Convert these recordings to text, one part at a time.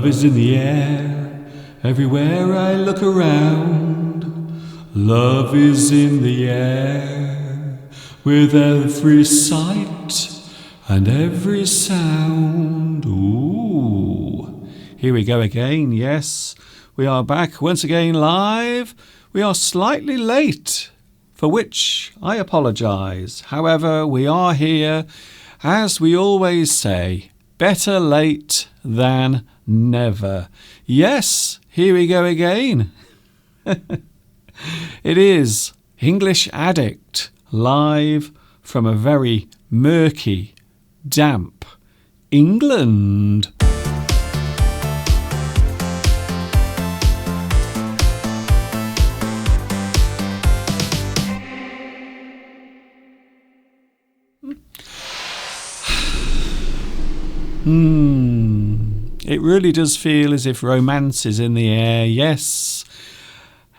Love is in the air, everywhere I look around. Love is in the air, with every sight and every sound. Ooh. Here we go again, yes. We are back once again live. We are slightly late, for which I apologise. However, we are here, as we always say, better late than never. Yes, here we go again. It is English Addict, live from a very murky, damp England. It really does feel as if romance is in the air, yes.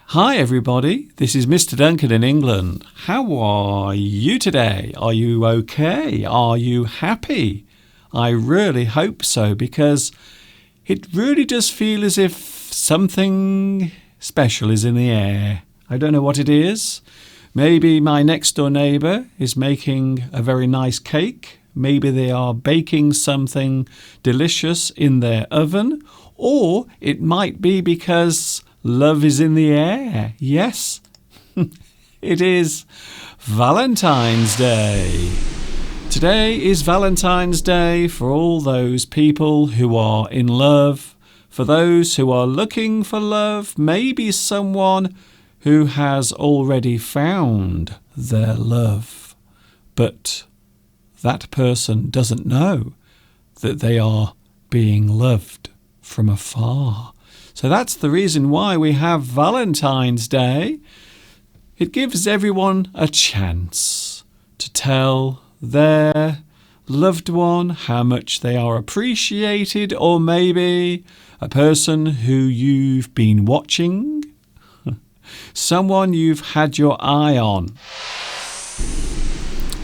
Hi everybody, this is Mr. Duncan in England. How are you today? Are you okay? Are you happy? I really hope so, because it really does feel as if something special is in the air. I don't know what it is. Maybe my next door neighbour is making a very nice cake. Maybe they are baking something delicious in their oven. Or it might be because love is in the air. Yes, it is Valentine's Day. Today is Valentine's Day for all those people who are in love, for those who are looking for love, maybe someone who has already found their love, but that person doesn't know that they are being loved from afar. So that's the reason why we have Valentine's Day. It gives everyone a chance to tell their loved one how much they are appreciated, or maybe a person who you've been watching, someone you've had your eye on.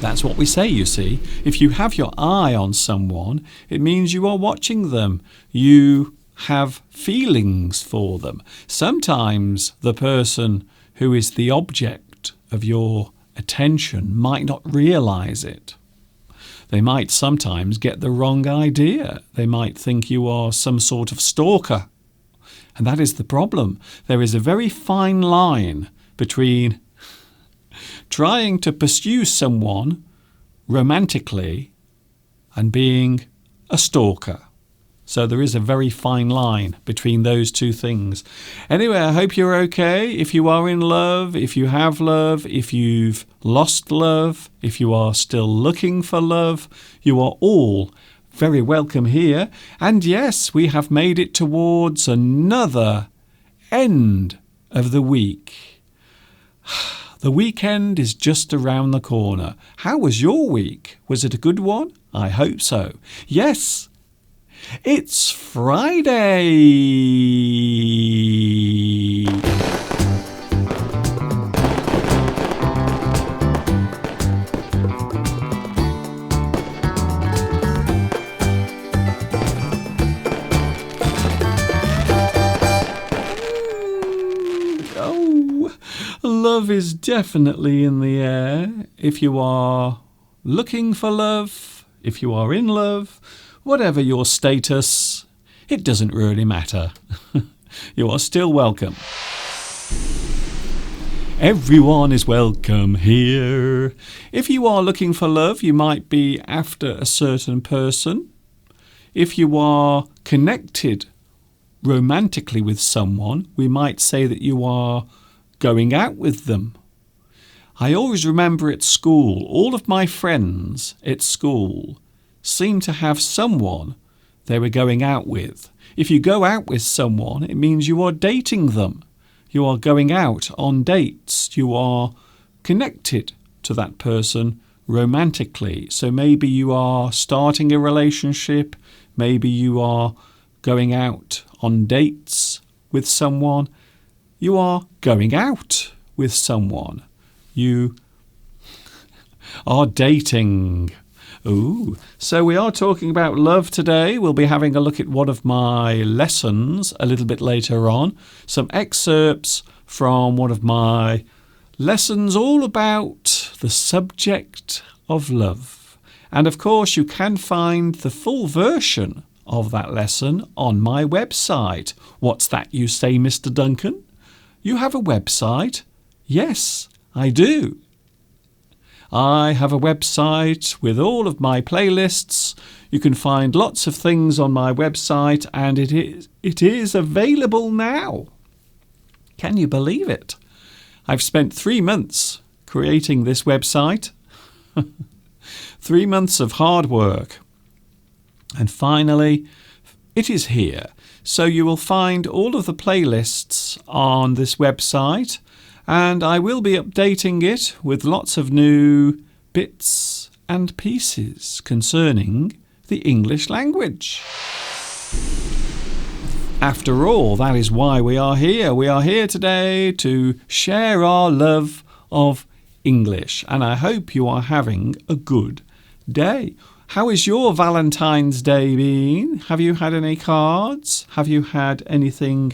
That's what we say, you see. If you have your eye on someone, it means you are watching them. You have feelings for them. Sometimes the person who is the object of your attention might not realise it. They might sometimes get the wrong idea. They might think you are some sort of stalker. And that is the problem. There is a very fine line between trying to pursue someone romantically and being a stalker. So there is a very fine line between those two things. Anyway, I hope you're okay. If you are in love, if you have love, if you've lost love, if you are still looking for love, you are all very welcome here. And yes, we have made it towards another end of the week. The weekend is just around the corner. How was your week? Was it a good one? I hope so. Yes, it's Friday. Love is definitely in the air. If you are looking for love, if you are in love, whatever your status, it doesn't really matter. You are still welcome. Everyone is welcome here. If you are looking for love, you might be after a certain person. If you are connected romantically with someone, we might say that you are going out with them. I always remember at school, all of my friends at school seemed to have someone they were going out with. If you go out with someone, it means you are dating them. You are going out on dates. You are connected to that person romantically. So maybe you are starting a relationship. Maybe you are going out on dates with someone. You are going out with someone. You are dating. Ooh, so we are talking about love today. We'll be having a look at one of my lessons a little bit later on. Some excerpts from one of my lessons all about the subject of love. And of course, you can find the full version of that lesson on my website. What's that you say, Mr. Duncan? You have a website? Yes, I do. I have a website with all of my playlists. You can find lots of things on my website, and it is available now. Can you believe it? I've spent 3 months creating this website. 3 months of hard work. And finally, it is here. So you will find all of the playlists on this website, and I will be updating it with lots of new bits and pieces concerning the English language. After all, that is why we are here. We are here today to share our love of English, and I hope you are having a good day. How is your Valentine's Day been? Have you had any cards? Have you had anything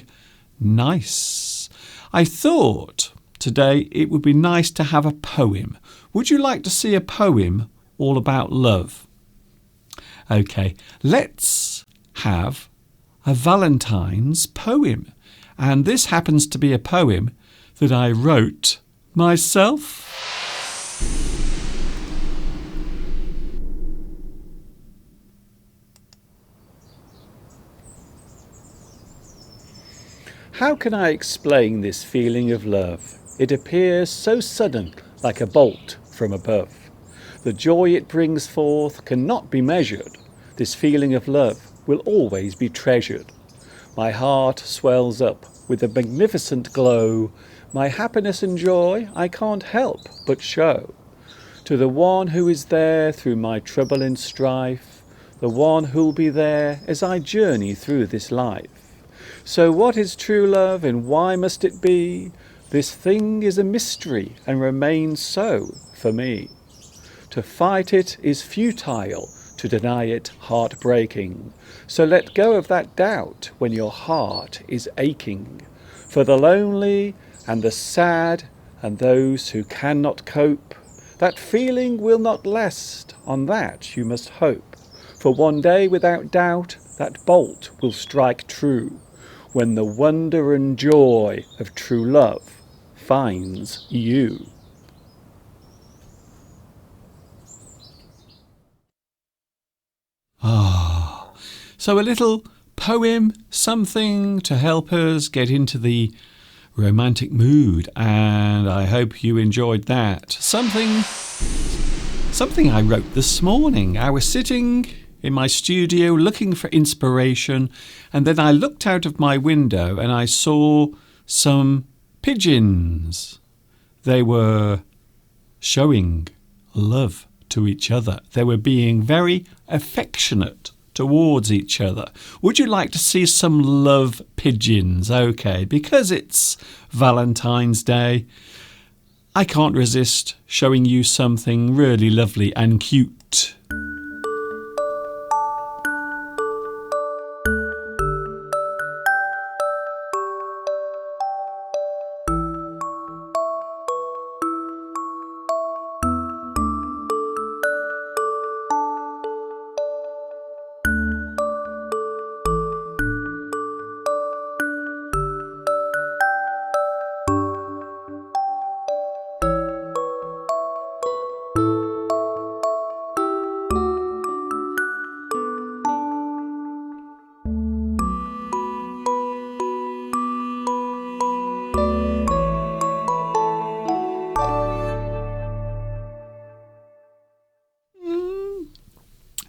nice? I thought today it would be nice to have a poem. Would you like to see a poem all about love? Okay, let's have a Valentine's poem. And this happens to be a poem that I wrote myself. How can I explain this feeling of love? It appears so sudden, like a bolt from above. The joy it brings forth cannot be measured. This feeling of love will always be treasured. My heart swells up with a magnificent glow. My happiness and joy I can't help but show. To the one who is there through my trouble and strife, the one who'll be there as I journey through this life. So what is true love and why must it be? This thing is a mystery and remains so for me. To fight it is futile, to deny it heartbreaking. So let go of that doubt when your heart is aching. For the lonely and the sad and those who cannot cope, that feeling will not last, on that you must hope. For one day without doubt that bolt will strike true, when the wonder and joy of true love finds you. So a little poem, something to help us get into the romantic mood, and I hope you enjoyed that. Something I wrote this morning. I was sitting in my studio looking for inspiration, and then I looked out of my window and I saw some pigeons. They were showing love to each other. They were being very affectionate towards each other. Would you like to see some love pigeons? Okay, because it's Valentine's Day, I can't resist showing you something really lovely and cute.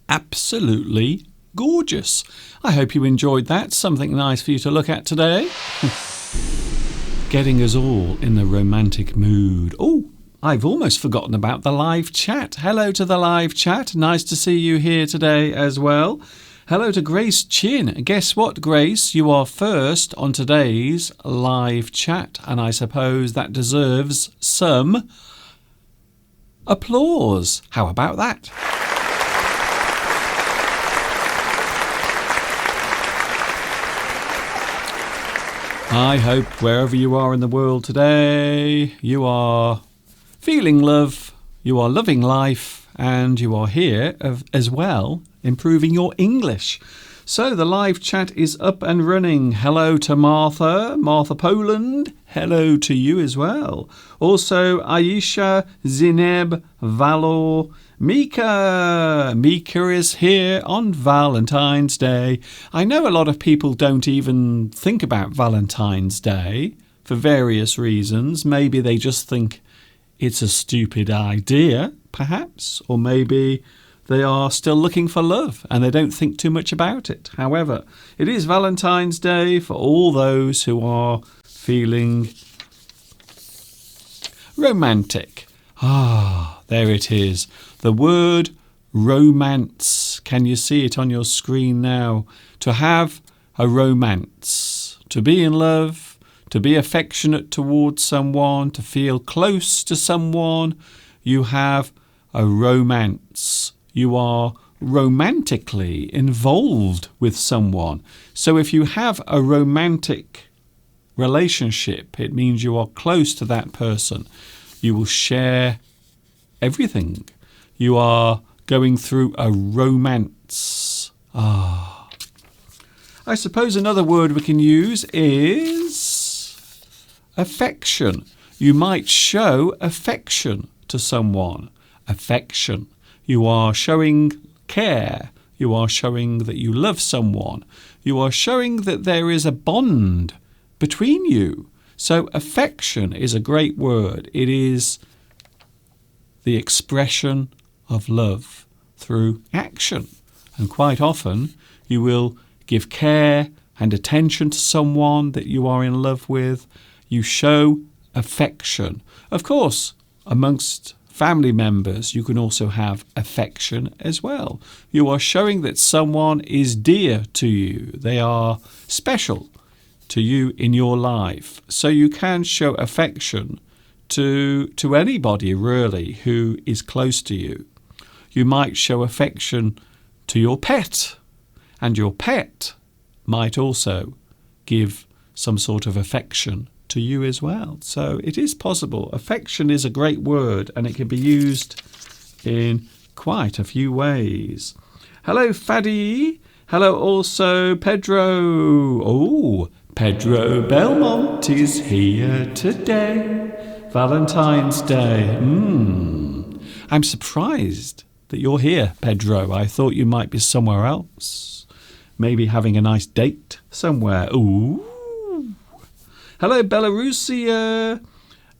Absolutely gorgeous. I hope you enjoyed that. Something nice for you to look at today. Getting us all in the romantic mood. Oh, I've almost forgotten about the live chat. Hello to the live chat. Nice to see you here today as well. Hello to Grace Chin. Guess what, Grace? You are first on today's live chat, and I suppose that deserves some applause. How about that? I hope wherever you are in the world today, you are feeling love, you are loving life, and you are here as well, improving your English. So the live chat is up and running. Hello to Martha Poland. Hello to you as well. Also Aisha, Zineb, Valor, Mika. Mika is here on Valentine's Day. I know a lot of people don't even think about Valentine's Day for various reasons. Maybe they just think it's a stupid idea, perhaps, or maybe they are still looking for love and they don't think too much about it. However, it is Valentine's Day for all those who are feeling romantic. There it is. The word romance. Can you see it on your screen now? To have a romance. To be in love. To be affectionate towards someone. To feel close to someone. You have a romance. You are romantically involved with someone. So if you have a romantic relationship, it means you are close to that person. You will share everything. You are going through a romance. I suppose another word we can use is affection. You might show affection to someone. Affection. You are showing care. You are showing that you love someone. You are showing that there is a bond between you. So affection is a great word. It is the expression of love through action. And quite often you will give care and attention to someone that you are in love with. You show affection. Of course, amongst family members, you can also have affection as well. You are showing that someone is dear to you. They are special to you in your life. So you can show affection to anybody, really, who is close to you. You might show affection to your pet, and your pet might also give some sort of affection to you as well. So it is possible. Affection is a great word and it can be used in quite a few ways. Hello, Fadi. Hello also, Pedro. Oh, Pedro Belmont is here today. Valentine's Day. I'm surprised that you're here, Pedro. I thought you might be somewhere else. Maybe having a nice date somewhere. Ooh. Hello, Belarusia,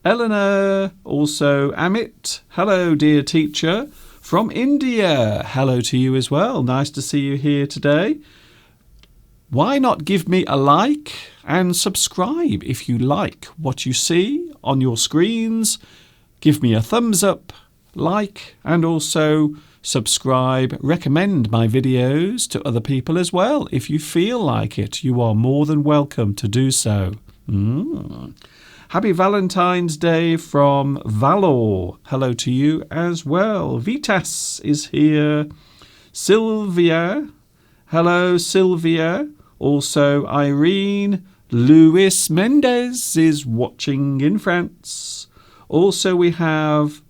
Eleanor, also Amit. Hello, dear teacher from India. Hello to you as well. Nice to see you here today. Why not give me a like and subscribe if you like what you see on your screens? Give me a thumbs up, like, and also subscribe. Recommend my videos to other people as well. If you feel like it, you are more than welcome to do so. Happy Valentine's Day from Valor. Hello to you as well. Vitas is here. Sylvia. Hello, Sylvia. Also, Irene. Luis Mendez is watching in France. Also, we have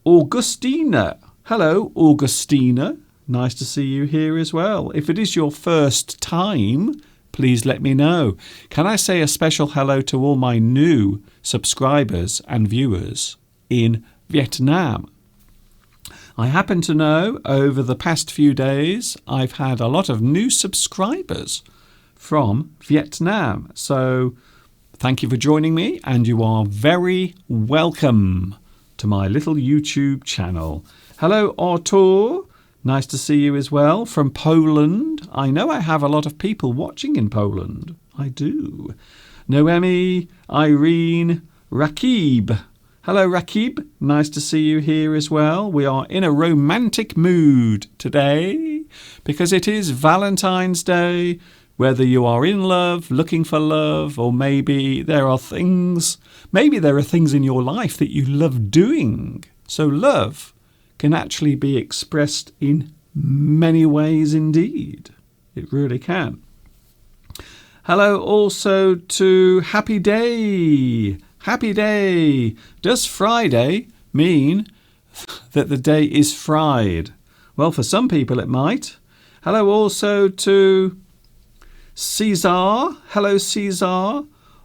Augustina. Hello, Augustina. Nice to see you here as well. If it is your first time, please let me know. Can I say a special hello to all my new subscribers and viewers in Vietnam? I happen to know over the past few days I've had a lot of new subscribers from Vietnam. So thank you for joining me, and you are very welcome to my little YouTube channel. Hello, Artur. Nice to see you as well from Poland. I know I have a lot of people watching in Poland. I do. Noemi, Irene, Rakib. Hello, Rakib. Nice to see you here as well. We are in a romantic mood today because it is Valentine's Day. Whether you are in love, looking for love, or maybe there are things in your life that you love doing. So love can actually be expressed in many ways indeed. It really can. Hello also to Happy Day. Happy Day. Does Friday mean that the day is fried? Well, for some people it might. Hello also to Caesar. Hello, Caesar.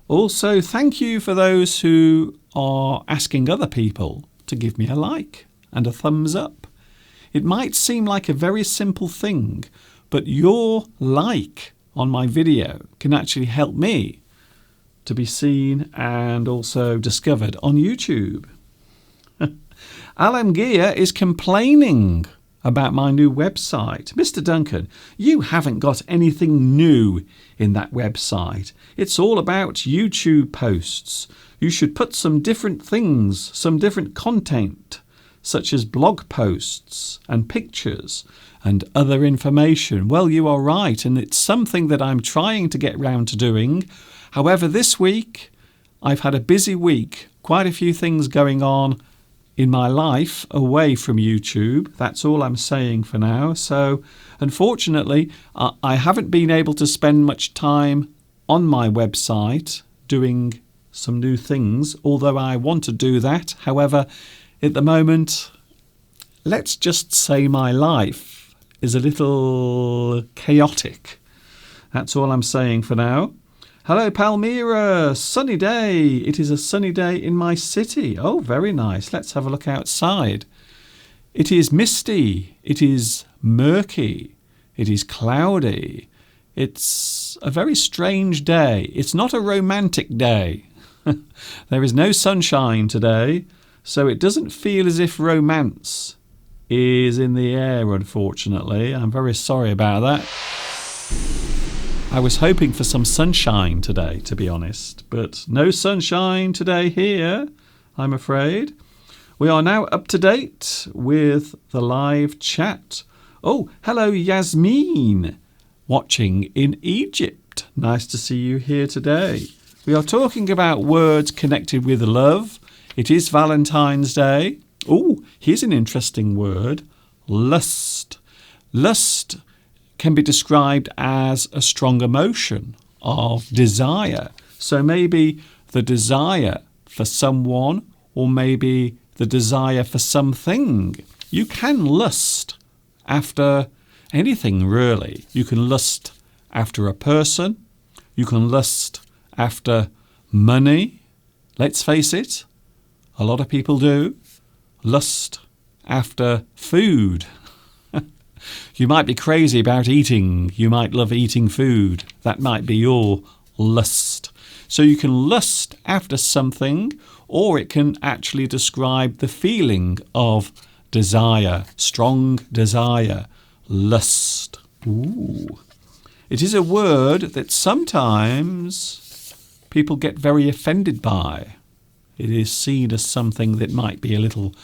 Also, thank you for those who are asking other people to give me a like and a thumbs up. It might seem like a very simple thing, but your like on my video can actually help me to be seen and also discovered on YouTube. Alamgir is complaining about my new website. Mr. Duncan, you haven't got anything new in that website. It's all about YouTube posts. You should put some different things, some different content, such as blog posts and pictures and other information. Well, you are right, and it's something that I'm trying to get round to doing. However, this week, I've had a busy week, quite a few things going on in my life away from YouTube. That's all I'm saying for now. So, unfortunately, I haven't been able to spend much time on my website doing some new things, although I want to do that. However, at the moment, let's just say my life is a little chaotic. That's all I'm saying for now. Hello, Palmyra. Sunny day. It is a sunny day in my city. Oh, very nice. Let's have a look outside. It is misty. It is murky. It is cloudy. It's a very strange day. It's not a romantic day. There is no sunshine today, so it doesn't feel as if romance is in the air, unfortunately. I'm very sorry about that. I was hoping for some sunshine today, to be honest, but no sunshine today here, I'm afraid. We are now up to date with the live chat. Oh, hello, Yasmin, watching in Egypt. Nice to see you here today. We are talking about words connected with love. It is Valentine's Day. Oh, here's an interesting word, lust. Lust can be described as a strong emotion of desire. So maybe the desire for someone, or maybe the desire for something. You can lust after anything, really. You can lust after a person. You can lust after money. Let's face it, a lot of people do. Lust after food. You might be crazy about eating. You might love eating food. That might be your lust. So you can lust after something, or it can actually describe the feeling of desire, strong desire, lust. Ooh. It is a word that sometimes people get very offended by. It is seen as something that might be a little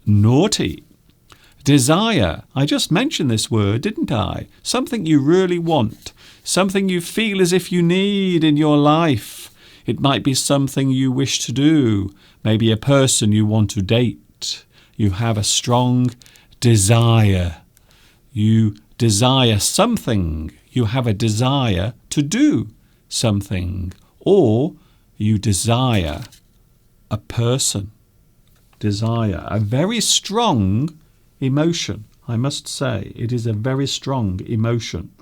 naughty. Desire. I just mentioned this word, didn't I? Something you really want. Something you feel as if you need in your life. It might be something you wish to do. Maybe a person you want to date. You have a strong desire. You desire something. You have a desire to do something. Or you desire a person. Desire. A very strong emotion, I must say. It is a very strong emotion.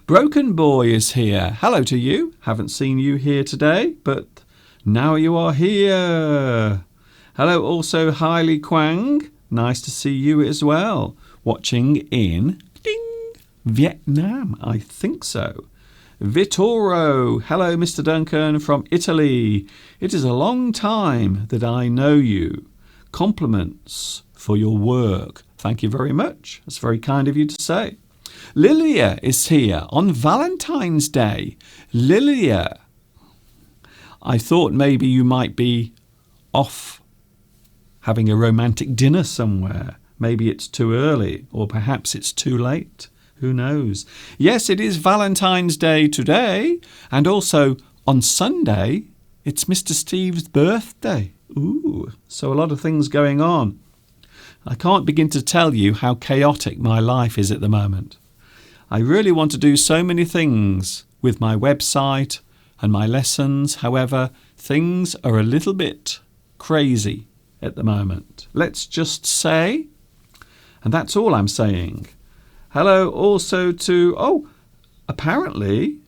Broken Boy is here. Hello to you. Haven't seen you here today, but now you are here. Hello also, Hailey Quang. Nice to see you as well. Watching in Vietnam, I think so. Vittoro. Hello, Mr. Duncan from Italy. It is a long time that I know you. Compliments for your work. Thank you very much. That's very kind of you to say. Lilia is here on Valentine's Day. Lilia, I thought maybe you might be off having a romantic dinner somewhere. Maybe it's too early, or perhaps it's too late. Who knows? Yes, it is Valentine's Day today, and also on Sunday, it's Mr. Steve's birthday. Ooh, so a lot of things going on. I can't begin to tell you how chaotic my life is at the moment. I really want to do so many things with my website and my lessons. However, things are a little bit crazy at the moment. Let's just say, and that's all I'm saying. Hello also to, apparently,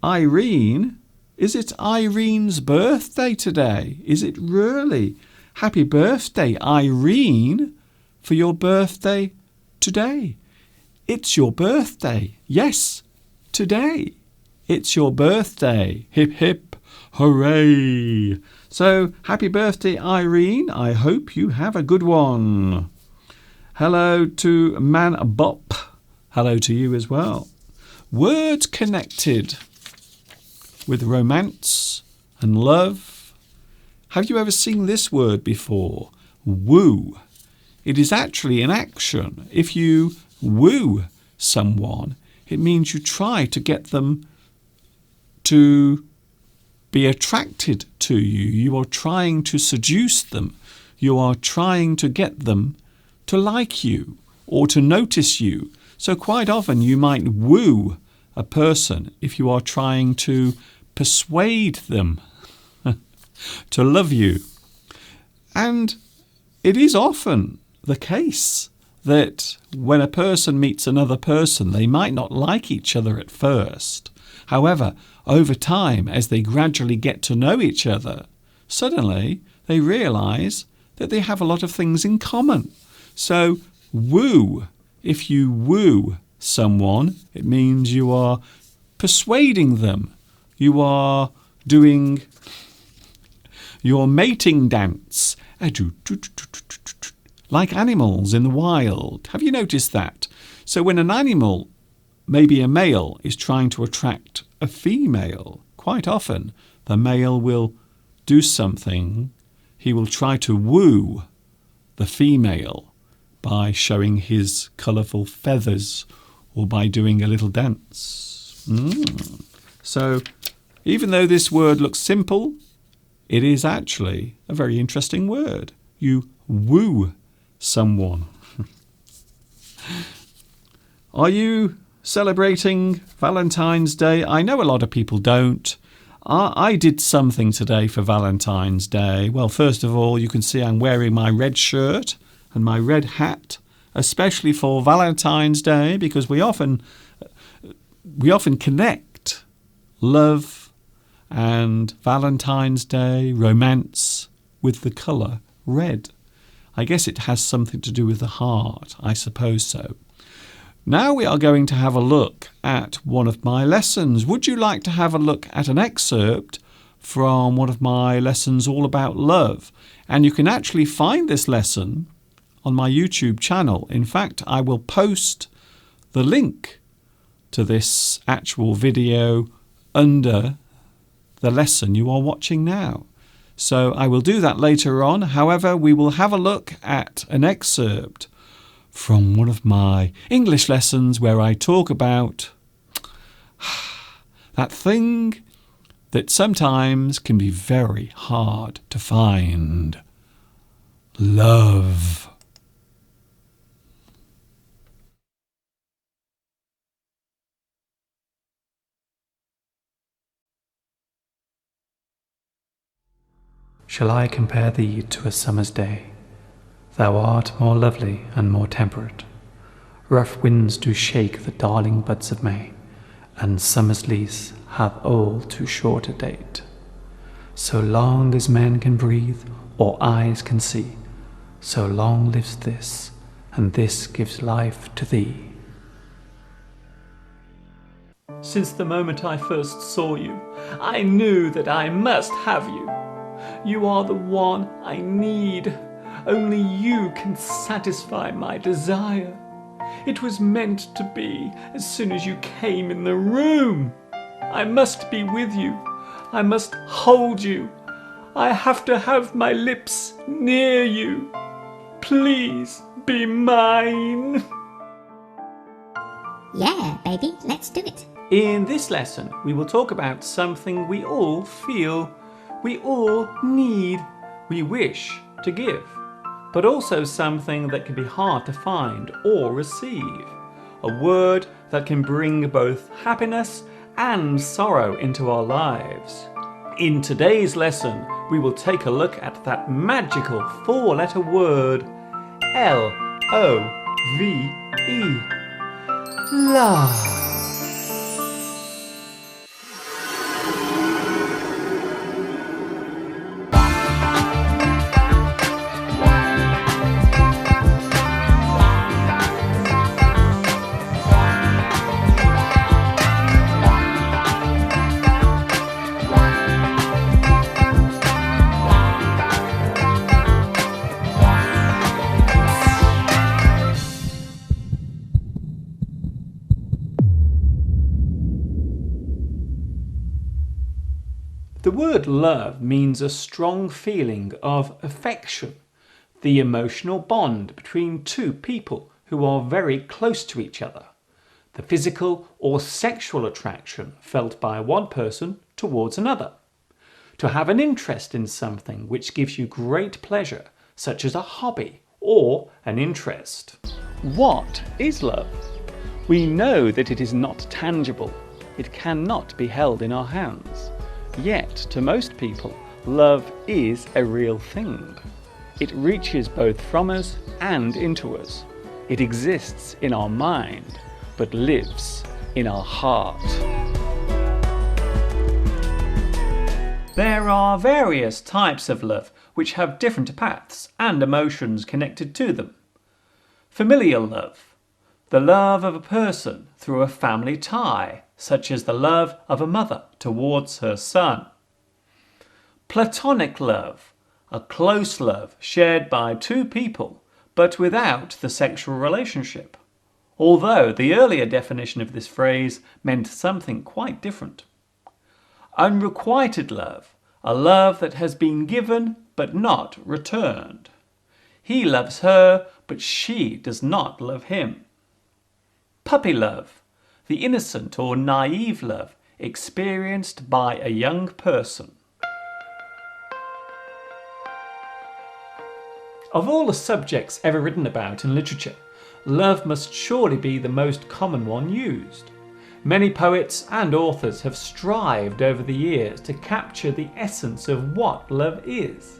Irene. Is it Irene's birthday today? Is it really? Happy birthday, Irene, for your birthday today. It's your birthday. Yes, today. It's your birthday. Hip, hip, hooray. So, happy birthday, Irene. I hope you have a good one. Hello to Man Bop. Hello to you as well. Words connected with romance and love. Have you ever seen this word before? Woo. It is actually an action. If you woo someone, it means you try to get them to be attracted to you. You are trying to seduce them. You are trying to get them to like you or to notice you. So quite often you might woo a person if you are trying to persuade them to love you. And it is often the case that when a person meets another person, they might not like each other at first. However, over time, as they gradually get to know each other, suddenly they realise that they have a lot of things in common. So, woo. If you woo someone, it means you are persuading them. You are doing your mating dance, like animals in the wild. Have you noticed that? So when an animal, maybe a male, is trying to attract a female, quite often the male will do something. He will try to woo the female by showing his colourful feathers or by doing a little dance. So even though this word looks simple, it is actually a very interesting word. You woo someone. Are you celebrating Valentine's Day? I know a lot of people don't. I did something today for Valentine's Day. Well, first of all, you can see I'm wearing my red shirt and my red hat, especially for Valentine's Day, because we often connect love and Valentine's Day, romance, with the colour red. I guess it has something to do with the heart. I suppose so. Now we are going to have a look at one of my lessons. Would you like to have a look at an excerpt from one of my lessons all about love? And you can actually find this lesson on my YouTube channel. In fact, I will post the link to this actual video under the lesson you are watching now. So I will do that later on. However, we will have a look at an excerpt from one of my English lessons where I talk about that thing that sometimes can be very hard to find. Love. Shall I compare thee to a summer's day? Thou art more lovely and more temperate. Rough winds do shake the darling buds of May, and summer's lease hath all too short a date. So long as men can breathe or eyes can see, so long lives this, and this gives life to thee. Since the moment I first saw you, I knew that I must have you. You are the one I need. Only you can satisfy my desire. It was meant to be as soon as you came in the room. I must be with you. I must hold you. I have to have my lips near you. Please be mine. Yeah, baby, let's do it. In this lesson, we will talk about something we all feel, we all need, we wish to give, but also something that can be hard to find or receive. A word that can bring both happiness and sorrow into our lives. In today's lesson, we will take a look at that magical four-letter word, L-O-V-E. Love. The word love means a strong feeling of affection, the emotional bond between two people who are very close to each other, the physical or sexual attraction felt by one person towards another. To have an interest in something which gives you great pleasure, such as a hobby or an interest. What is love? We know that it is not tangible. It cannot be held in our hands. Yet, to most people, love is a real thing. It reaches both from us and into us. It exists in our mind, but lives in our heart. There are various types of love which have different paths and emotions connected to them. Familial love, the love of a person through a family tie, such as the love of a mother towards her son. Platonic love, a close love shared by two people, but without the sexual relationship, although the earlier definition of this phrase meant something quite different. Unrequited love, a love that has been given but not returned. He loves her, but she does not love him. Puppy love, the innocent or naive love experienced by a young person. Of all the subjects ever written about in literature, love must surely be the most common one used. Many poets and authors have strived over the years to capture the essence of what love is.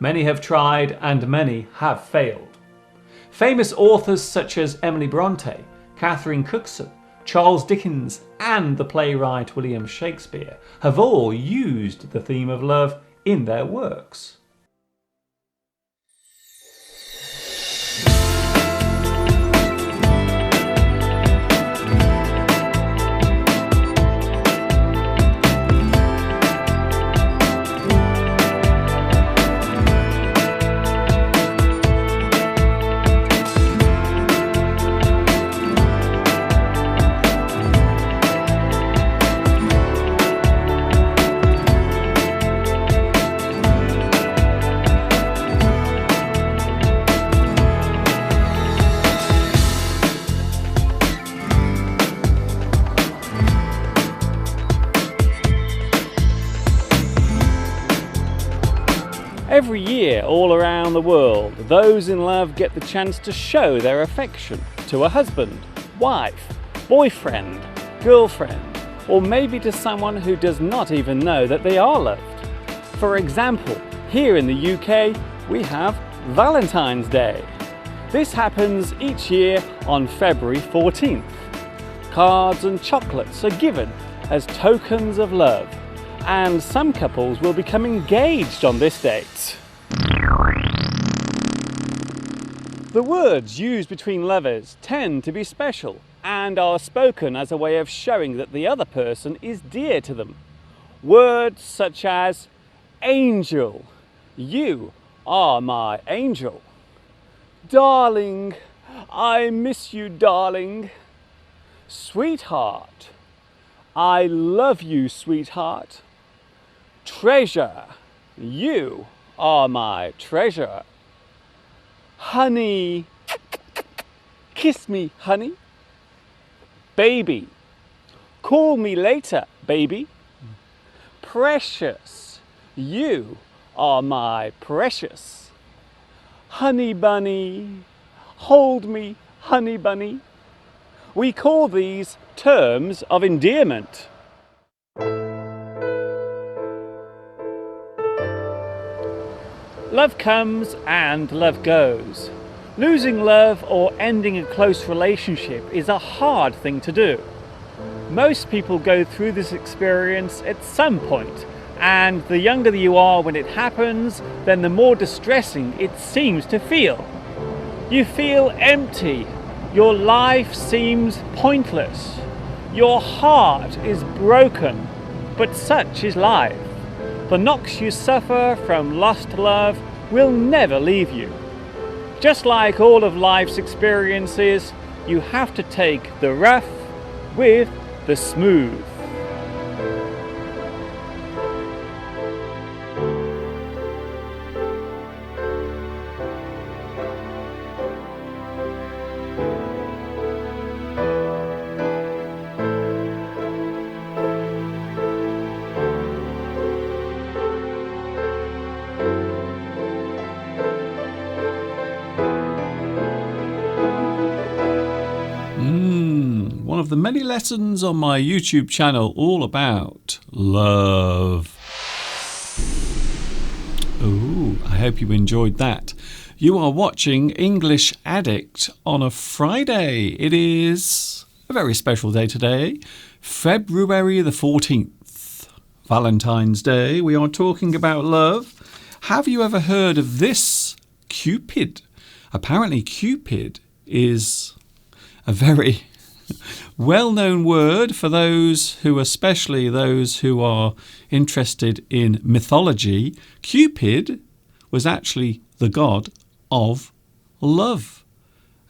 Many have tried and many have failed. Famous authors such as Emily Bronte, Catherine Cookson, Charles Dickens and the playwright William Shakespeare have all used the theme of love in their works. Every year, all around the world, those in love get the chance to show their affection to a husband, wife, boyfriend, girlfriend, or maybe to someone who does not even know that they are loved. For example, here in the UK, we have Valentine's Day. This happens each year on February 14th. Cards and chocolates are given as tokens of love, and some couples will become engaged on this date. The words used between lovers tend to be special and are spoken as a way of showing that the other person is dear to them. Words such as angel, you are my angel. Darling, I miss you, darling. Sweetheart, I love you, sweetheart. Treasure, you are my treasure. Honey, kiss me, honey. Baby, call me later, baby. Precious, you are my precious. Honey bunny, hold me, honey bunny. We call these terms of endearment. Love comes and love goes. Losing love or ending a close relationship is a hard thing to do. Most people go through this experience at some point, and the younger you are when it happens, then the more distressing it seems to feel. You feel empty. Your life seems pointless. Your heart is broken, but such is life. The knocks you suffer from lost love will never leave you. Just like all of life's experiences, you have to take the rough with the smooth. One of the many lessons on my YouTube channel all about love. Oh, I hope you enjoyed that. You are watching English Addict on a Friday. It is a very special day today, February the 14th, Valentine's Day. We are talking about love. Have you ever heard of this? Cupid. Apparently Cupid is a very well-known word for those who, especially those who are interested in mythology. Cupid was actually the god of love,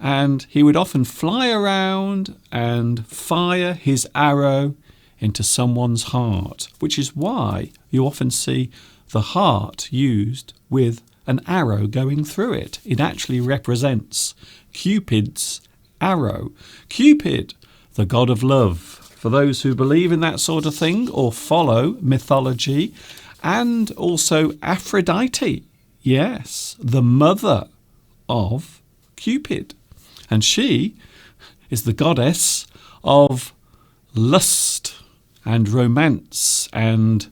and he would often fly around and fire his arrow into someone's heart, which is why you often see the heart used with an arrow going through it. It actually represents Cupid's arrow. Cupid, the god of love, for those who believe in that sort of thing or follow mythology. And also Aphrodite, yes, the mother of Cupid. And she is the goddess of lust and romance and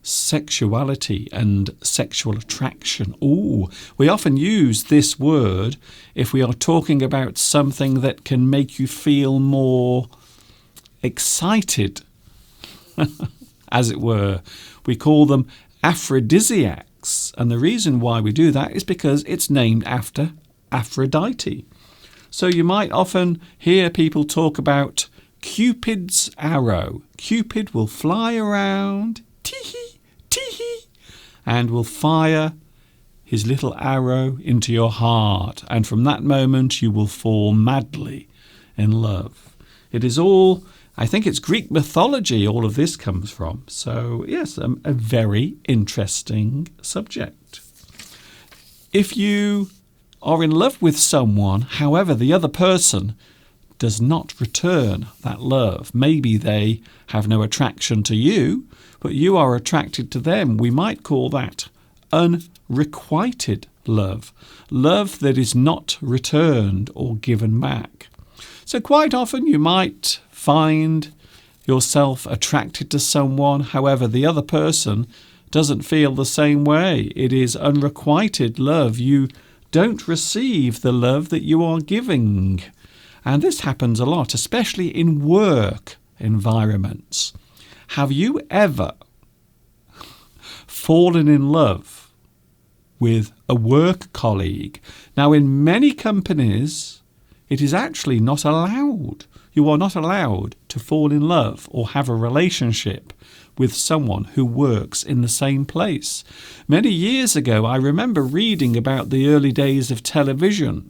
sexuality and sexual attraction. Ooh, we often use this word if we are talking about something that can make you feel more excited, as it were. We call them aphrodisiacs, and the reason why we do that is because it's named after Aphrodite. So you might often hear people talk about Cupid's arrow. Cupid will fly around, tee-hee, tee-hee, and will fire his little arrow into your heart, and from that moment you will fall madly in love. It is all, I think it's Greek mythology all of this comes from. So yes, a very interesting subject. If you are in love with someone, however, the other person does not return that love, maybe they have no attraction to you, but you are attracted to them, we might call that unrequited love. Love that is not returned or given back. So quite often you might find yourself attracted to someone, however, the other person doesn't feel the same way. It is unrequited love. You don't receive the love that you are giving. And this happens a lot, especially in work environments. Have you ever fallen in love with a work colleague? Now, in many companies, it is actually not allowed. You are not allowed to fall in love or have a relationship with someone who works in the same place. Many years ago, I remember reading about the early days of television,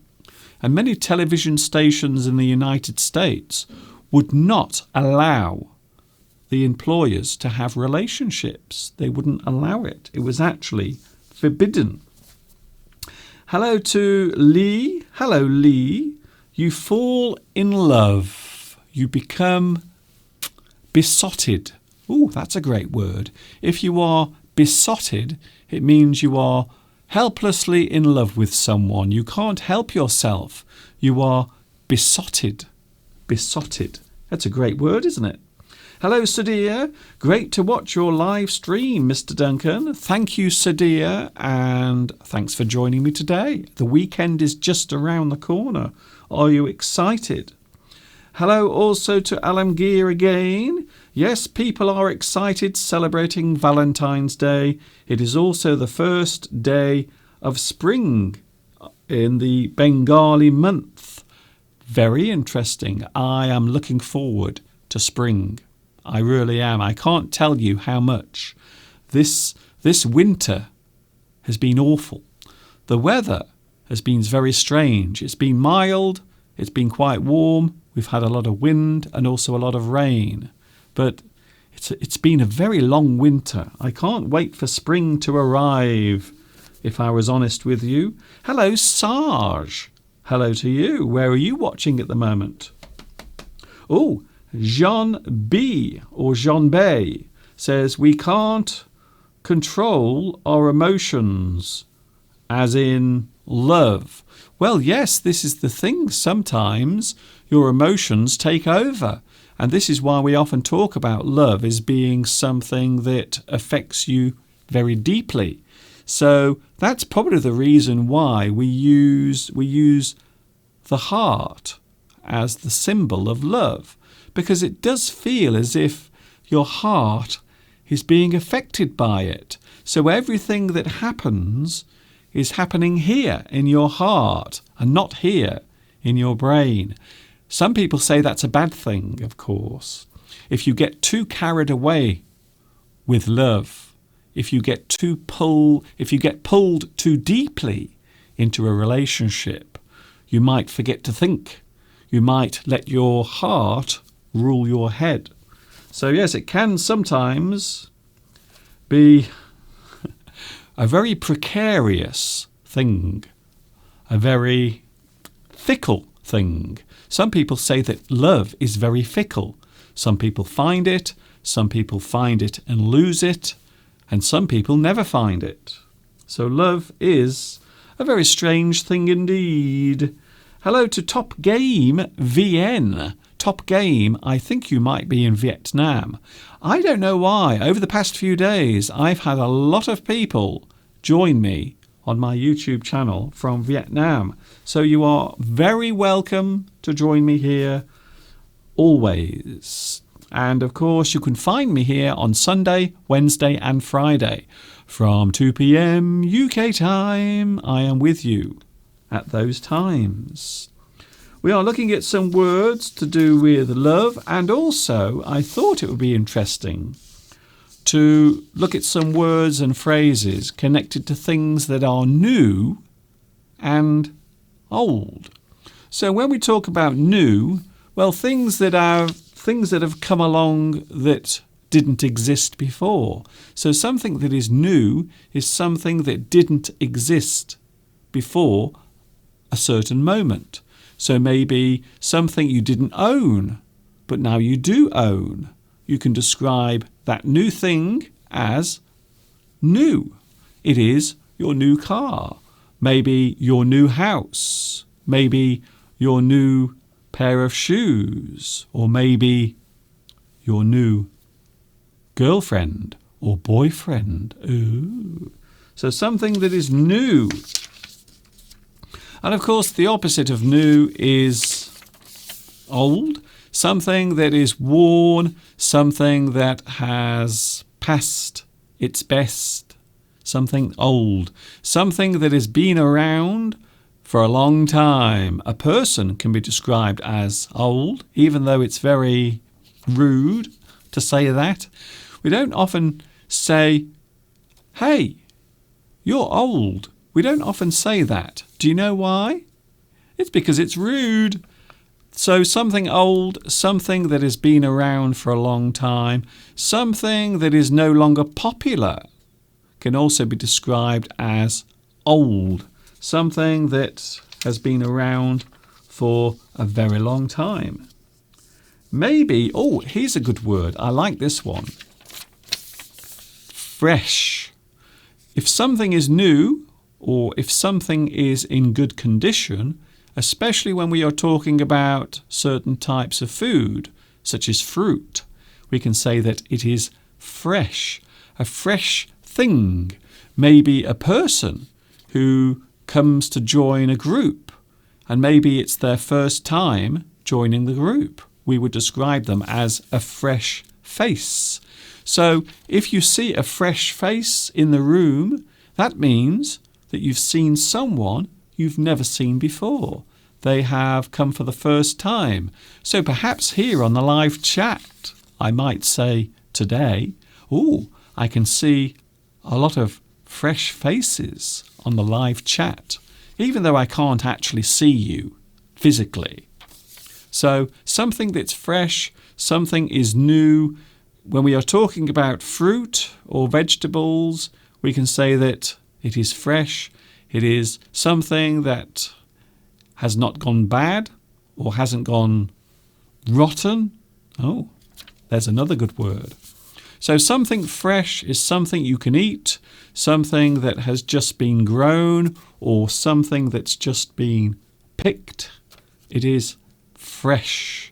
and many television stations in the United States would not allow the employers to have relationships. They wouldn't allow it. It was actually forbidden. Hello to Lee. Hello, Lee. You fall in love. You become besotted. Ooh, that's a great word. If you are besotted, it means you are helplessly in love with someone. You can't help yourself. You are besotted. Besotted. That's a great word, isn't it? Hello, Sadia. Great to watch your live stream, Mr. Duncan. Thank you, Sadia, and thanks for joining me today. The weekend is just around the corner. Are you excited? Hello also to Alamgir again. Yes, people are excited celebrating Valentine's Day. It is also the first day of spring in the Bengali month. Very interesting. I am looking forward to spring. I really am. I can't tell you how much. This winter has been awful. The weather has been very strange. It's been mild. It's been quite warm. We've had a lot of wind and also a lot of rain. But it's been a very long winter. I can't wait for spring to arrive, if I was honest with you. Hello, Sarge. Hello to you. Where are you watching at the moment? Oh, Jean B. or Jean Bay says, we can't control our emotions, as in love. Well, yes, this is the thing. Sometimes your emotions take over. And this is why we often talk about love as being something that affects you very deeply. So that's probably the reason why we use the heart as the symbol of love. Because it does feel as if your heart is being affected by it. So everything that happens is happening here in your heart and not here in your brain. Some people say that's a bad thing, of course. If you get too carried away with love, if you get pulled too deeply into a relationship, you might forget to think. You might let your heart rule your head. So yes, it can sometimes be a very precarious thing, a very fickle thing. Some people say that love is very fickle. Some people find it and lose it, and some people never find it. So love is a very strange thing indeed. Hello to Top Game VN. Top Game, I think you might be in Vietnam. I don't know why. Over the past few days, I've had a lot of people join me on my YouTube channel from Vietnam. So you are very welcome to join me here always. And of course, you can find me here on Sunday, Wednesday and Friday from 2 p.m. UK time. I am with you at those times. We are looking at some words to do with love, and also I thought it would be interesting to look at some words and phrases connected to things that are new and old. So when we talk about new, well, things that have come along that didn't exist before. So something that is new is something that didn't exist before a certain moment. So maybe something you didn't own, but now you do own. You can describe that new thing as new. It is your new car, maybe your new house, maybe your new pair of shoes, or maybe your new girlfriend or boyfriend. Ooh. So something that is new. And of course, the opposite of new is old. Something that is worn, something that has passed its best, something old, something that has been around for a long time. A person can be described as old, even though it's very rude to say that. We don't often say, hey, you're old. We don't often say that. Do you know why? It's because it's rude. So something old, something that has been around for a long time, something that is no longer popular can also be described as old. Something that has been around for a very long time. Maybe, oh, here's a good word. I like this one. Fresh. If something is new, or if something is in good condition, especially when we are talking about certain types of food, such as fruit, we can say that it is fresh. A fresh thing. Maybe a person who comes to join a group, and maybe it's their first time joining the group. We would describe them as a fresh face. So if you see a fresh face in the room, that means that you've seen someone you've never seen before. They have come for the first time. So perhaps here on the live chat, I might say today, I can see a lot of fresh faces on the live chat, even though I can't actually see you physically. So something that's fresh, something is new. When we are talking about fruit or vegetables, we can say that it is fresh. It is something that has not gone bad or hasn't gone rotten. Oh, there's another good word. So something fresh is something you can eat, something that has just been grown, or something that's just been picked. It is fresh.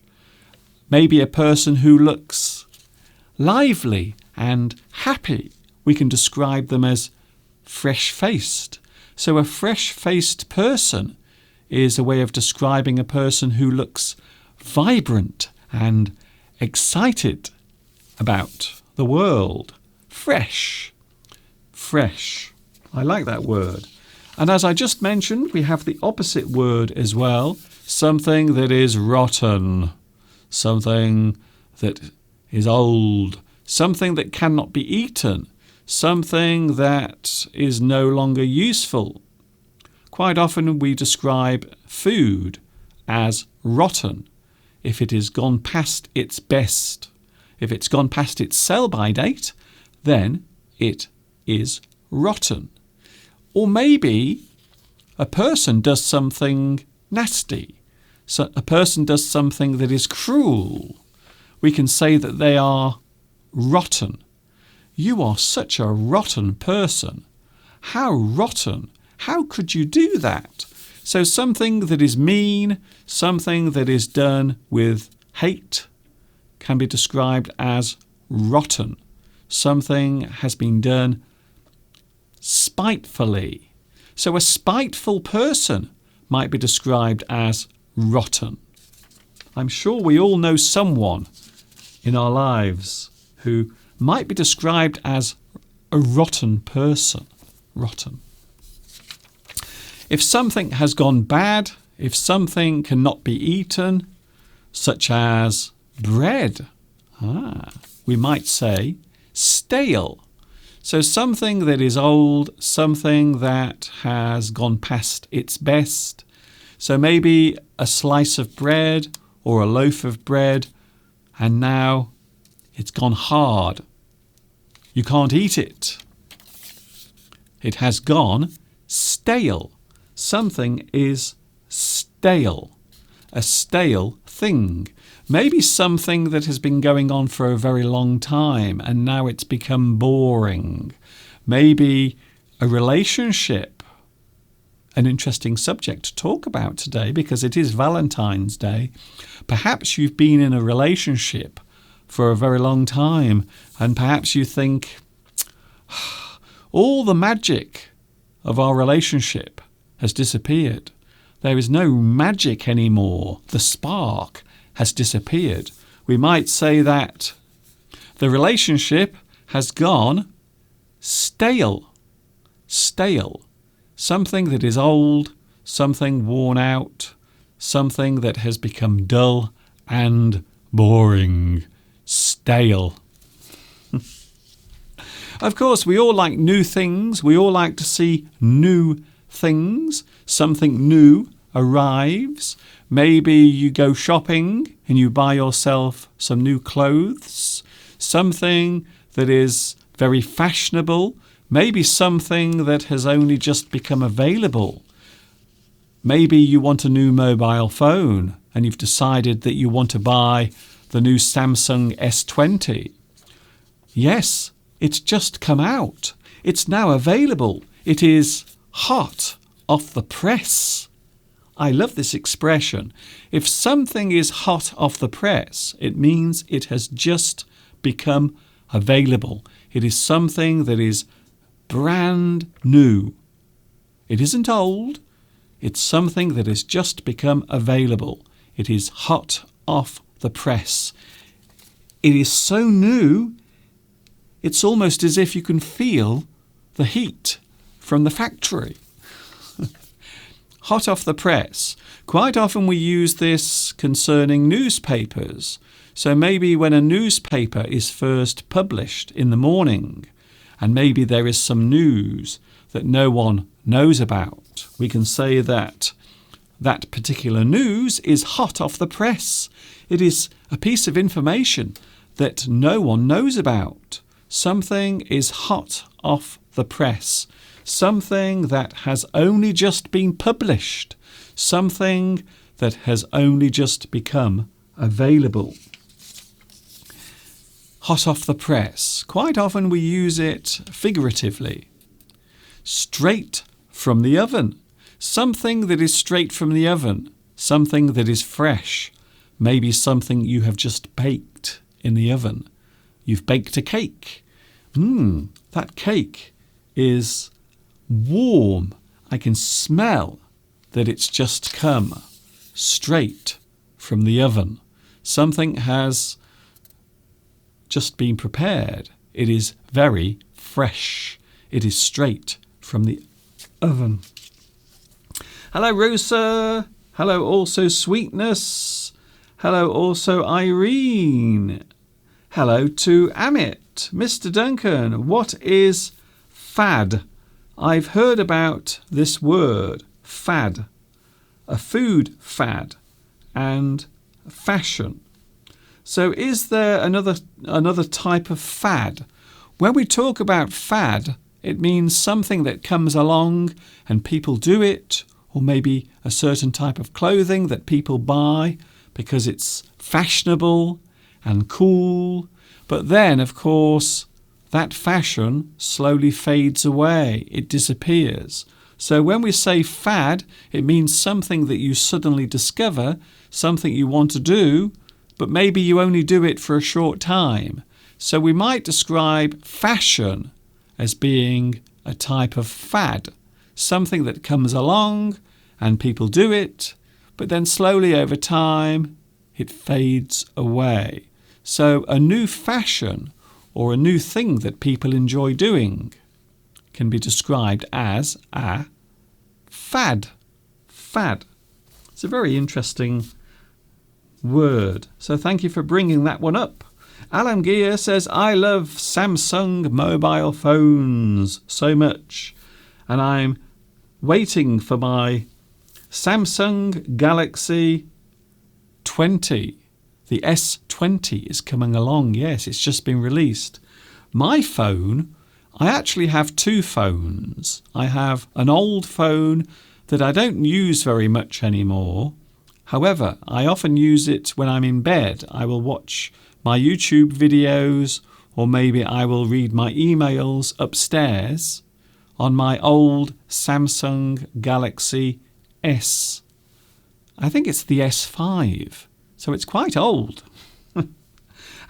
Maybe a person who looks lively and happy. We can describe them as fresh-faced. So a fresh-faced person is a way of describing a person who looks vibrant and excited about the world. Fresh. Fresh. I like that word. And as I just mentioned, we have the opposite word as well. Something that is rotten. Something that is old, something that cannot be eaten, something that is no longer useful. Quite often we describe food as rotten if it has gone past its best. If it's gone past its sell-by date, then it is rotten. Or maybe a person does something nasty. So a person does something that is cruel. We can say that they are rotten. You are such a rotten person. How rotten? How could you do that? So something that is mean, something that is done with hate, can be described as rotten. Something has been done spitefully. So a spiteful person might be described as rotten. I'm sure we all know someone in our lives who might be described as a rotten person. Rotten. If something has gone bad, if something cannot be eaten, such as bread, we might say stale. So something that is old, something that has gone past its best. So maybe a slice of bread or a loaf of bread, and now it's gone hard. You can't eat it. It has gone stale. Something is stale. A stale thing. Maybe something that has been going on for a very long time and now it's become boring. Maybe a relationship. An interesting subject to talk about today because it is Valentine's Day. Perhaps you've been in a relationship for a very long time and perhaps you think all the magic of our relationship has disappeared. There is no magic anymore. The spark has disappeared. We might say that the relationship has gone stale. Stale. Something that is old, something worn out, something that has become dull and boring. Stale. Of course, we all like new things. We all like to see new things. Something new arrives. Maybe you go shopping and you buy yourself some new clothes. Something that is very fashionable. Maybe something that has only just become available. Maybe you want a new mobile phone and you've decided that you want to buy the new Samsung S20. Yes, it's just come out. It's now available. It is hot off the press. I love this expression. If something is hot off the press, it means it has just become available. It is something that is brand new. It isn't old. It's something that has just become available. It is hot off the press. It is so new, it's almost as if you can feel the heat from the factory. Hot off the press. Quite often we use this concerning newspapers. So maybe when a newspaper is first published in the morning, and maybe there is some news that no one knows about, we can say that that particular news is hot off the press. It is a piece of information that no one knows about. Something is hot off the press. Something that has only just been published. Something that has only just become available. Hot off the press. Quite often we use it figuratively. Straight from the oven. Something that is straight from the oven. Something that is fresh. Maybe something you have just baked in the oven. You've baked a cake. That cake is warm. I can smell that it's just come straight from the oven. Something has just been prepared. It is very fresh. It is straight from the oven. Hello, Rosa. Hello, also Sweetness. Hello, also Irene. Hello to Amit. Mr. Duncan, what is fad? I've heard about this word, fad. A food fad and fashion. So is there another type of fad? When we talk about fad, it means something that comes along and people do it, or maybe a certain type of clothing that people buy because it's fashionable and cool. But then, of course, that fashion slowly fades away. It disappears. So when we say fad, it means something that you suddenly discover, something you want to do, but maybe you only do it for a short time. So we might describe fashion as being a type of fad, something that comes along and people do it, but then slowly over time it fades away. So a new fashion or a new thing that people enjoy doing can be described as a fad. Fad. It's a very interesting word. So thank you for bringing that one up. Alan Gear says, I love Samsung mobile phones so much, and I'm waiting for my Samsung Galaxy 20. The S20 is coming along. Yes, it's just been released. My phone, I actually have two phones. I have an old phone that I don't use very much anymore. However, I often use it when I'm in bed. I will watch my YouTube videos, or maybe I will read my emails upstairs on my old Samsung Galaxy S. I think it's the S5, so it's quite old.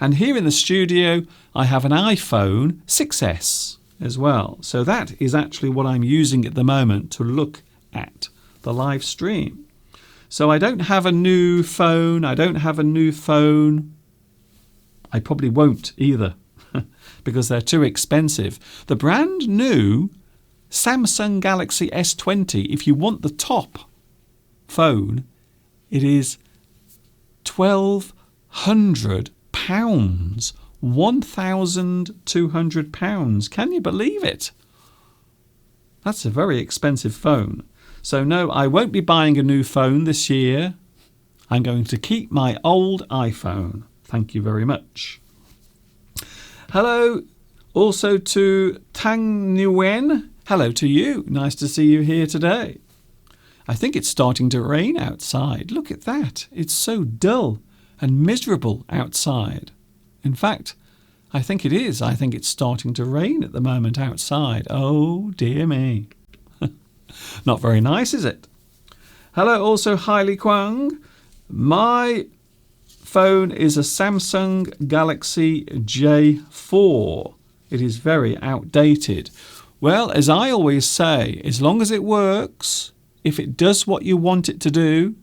And here in the studio, I have an iPhone 6S as well. So that is actually what I'm using at the moment to look at the live stream. So I don't have a new phone. I probably won't either because they're too expensive. The brand new Samsung Galaxy S20, if you want the top phone, it is £1,200, £1,200. Can you believe it? That's a very expensive phone. So no, I won't be buying a new phone this year. I'm going to keep my old iPhone. Thank you very much. Hello also to Tang Nguyen. Hello to you. Nice to see you here today. I think it's starting to rain outside. Look at that. It's so dull and miserable outside. In fact, I think it is. I think it's starting to rain at the moment outside. Oh, dear me. Not very nice, is it? Hello also Hailey Kwang. My phone is a Samsung Galaxy J4. It is very outdated. Well, as I always say, as long as it works, if it does what you want it to do,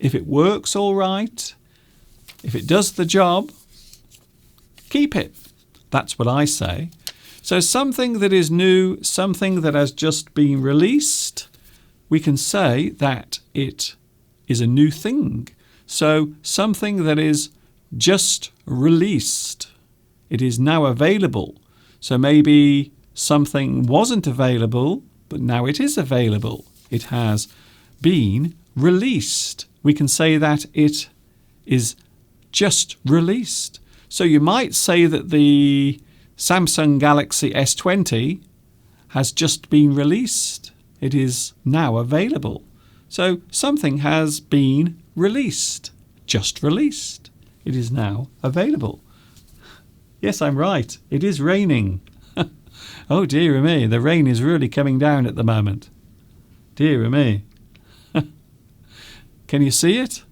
if it works all right, if it does the job, keep it. That's what I say. So something that is new, something that has just been released, we can say that it is a new thing. So something that is just released, it is now available. So maybe something wasn't available, but now it is available. It has been released. We can say that it is just released. So you might say that the Samsung Galaxy S20 has just been released. It is now available. So something has been released, just released. It is now available. Yes, I'm right. It is raining. Oh, dear me, the rain is really coming down at the moment. Dear me. Can you see it?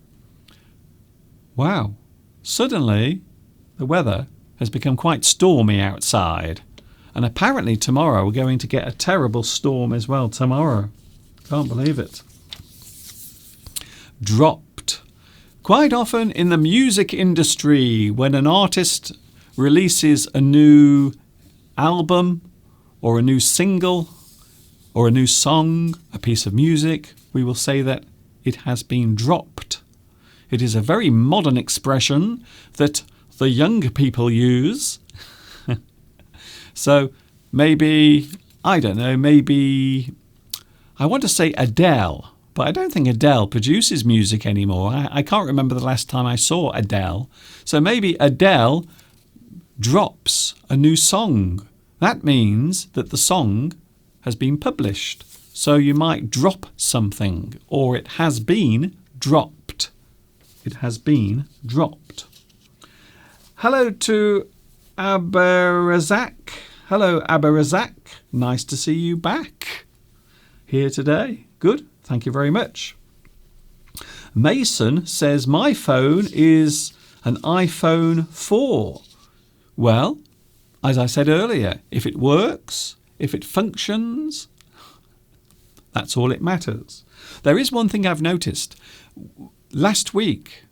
Wow. Suddenly, the weather has become quite stormy outside. And apparently tomorrow we're going to get a terrible storm as well tomorrow. Can't believe it. Dropped. Quite often in the music industry, when an artist releases a new album or a new single or a new song, a piece of music, we will say that it has been dropped. It is a very modern expression that the younger people use. So maybe, I don't know, maybe, I want to say Adele, but I don't think Adele produces music anymore. I can't remember the last time I saw Adele. So maybe Adele drops a new song. That means that the song has been published. So you might drop something, or it has been dropped. It has been dropped. Hello to Abarazak. Hello, Abarazak. Nice to see you back here today. Good. Thank you very much. Mason says, my phone is an iPhone 4. Well, as I said earlier, if it works, if it functions, that's all it matters. There is one thing I've noticed. Last week,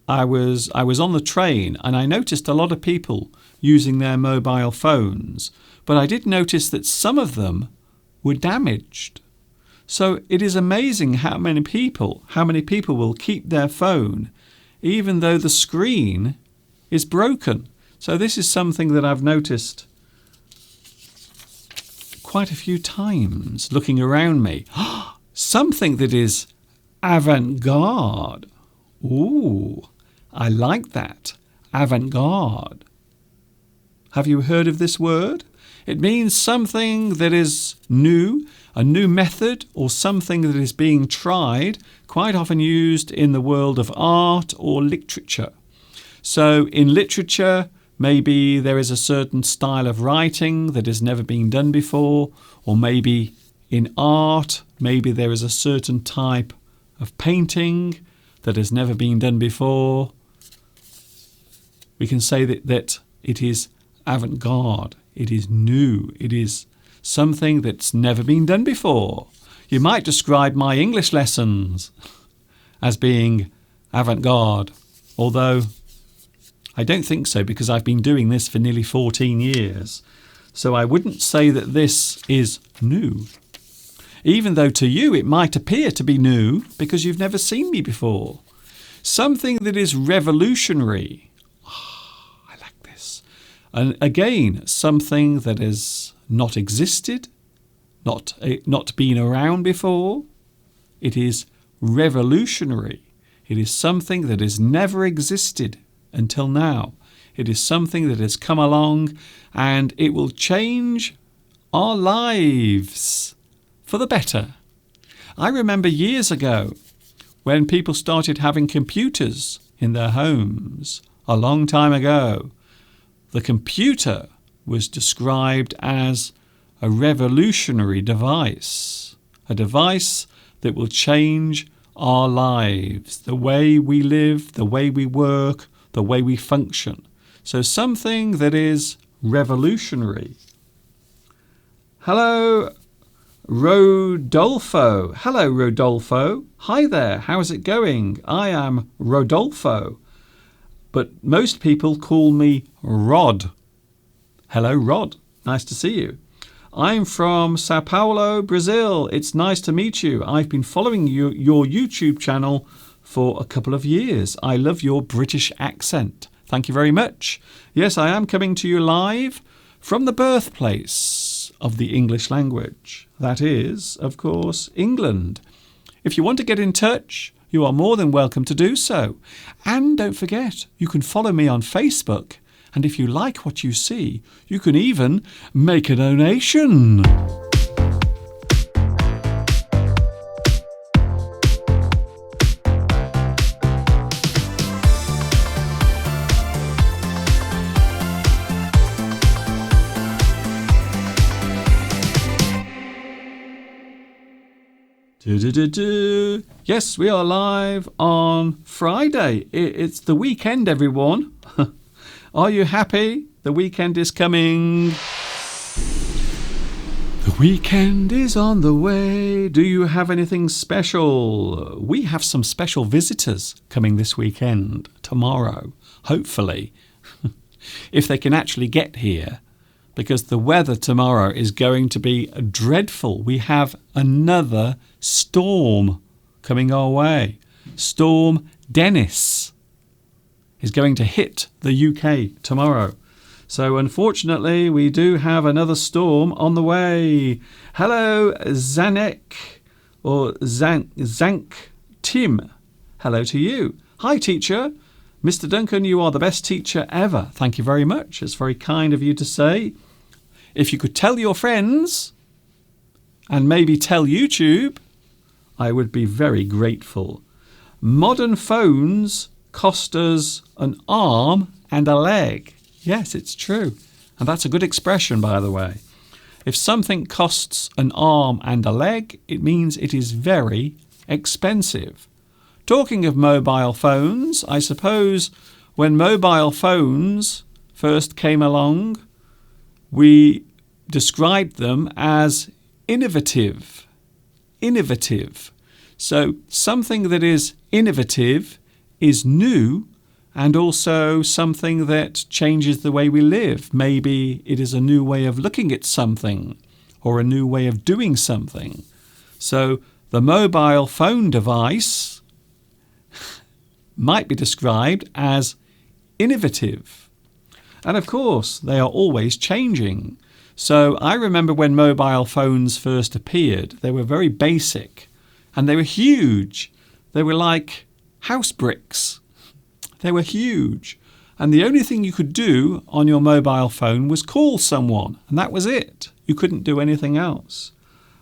I was on the train and I noticed a lot of people using their mobile phones, but I did notice that some of them were damaged. So it is amazing how many people will keep their phone even though the screen is broken. So this is something that I've noticed quite a few times looking around me. Something that is avant-garde. Ooh, I like that. Avant-garde. Have you heard of this word? It means something that is new, a new method, or something that is being tried, quite often used in the world of art or literature. So in literature, maybe there is a certain style of writing that has never been done before, or maybe in art, maybe there is a certain type of painting that has never been done before. We can say that it is avant-garde, it is new, it is something that's never been done before. You might describe my English lessons as being avant-garde, although I don't think so because I've been doing this for nearly 14 years. So I wouldn't say that this is new, even though to you it might appear to be new because you've never seen me before. Something that is revolutionary. I like this. And again, something that has not existed, not been around before. It is revolutionary. It is something that has never existed until now. It is something that has come along and it will change our lives for the better. I remember years ago when people started having computers in their homes, a long time ago. The computer was described as a revolutionary device, a device that will change our lives, the way we live, the way we work, the way we function. So something that is revolutionary. Hello, Rodolfo. Hello, Rodolfo. Hi there. How's it going? I am Rodolfo, but most people call me Rod. Hello, Rod. Nice to see you. I'm from Sao Paulo, Brazil. It's nice to meet you. I've been following your YouTube channel for a couple of years. I love your British accent. Thank you very much. Yes, I am coming to you live from the birthplace of the English language. That is, of course, England. If you want to get in touch, you are more than welcome to do so. And don't forget, you can follow me on Facebook. And if you like what you see, you can even make a donation. Yes, we are live on Friday. It's the weekend, everyone. Are you happy? The weekend is coming. The weekend is on the way. Do you have anything special? We have some special visitors coming this weekend, tomorrow, hopefully, if they can actually get here, because the weather tomorrow is going to be dreadful. We have another storm coming our way. Storm Dennis is going to hit the UK tomorrow. So unfortunately, we do have another storm on the way. Hello, Zanek, or Zank Tim. Hello to you. Hi, teacher. Mr. Duncan, you are the best teacher ever. Thank you very much. It's very kind of you to say. If you could tell your friends, and maybe tell YouTube, I would be very grateful. Modern phones cost us an arm and a leg. Yes, it's true. And that's a good expression, by the way. If something costs an arm and a leg, it means it is very expensive. Talking of mobile phones, I suppose when mobile phones first came along, we described them as innovative. Innovative. So something that is innovative is new, and also something that changes the way we live. Maybe it is a new way of looking at something or a new way of doing something. So the mobile phone device might be described as innovative. And of course, they are always changing. So I remember when mobile phones first appeared, they were very basic and they were huge. They were like house bricks. They were huge. And the only thing you could do on your mobile phone was call someone. And that was it. You couldn't do anything else.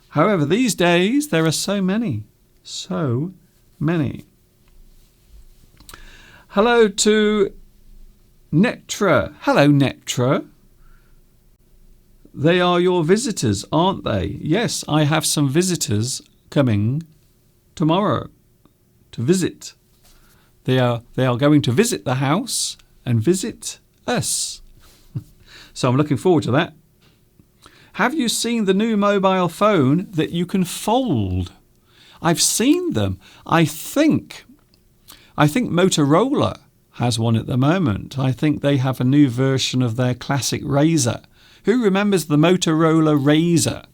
However, these days, there are so many. So many. Hello to Netra. Hello, Netra. They are your visitors, aren't they? Yes, I have some visitors coming tomorrow to visit. They are going to visit the house and visit us. So I'm looking forward to that. Have you seen the new mobile phone that you can fold? I've seen them. I think Motorola has one at the moment. I think they have a new version of their classic Razr. Who remembers the Motorola Razr?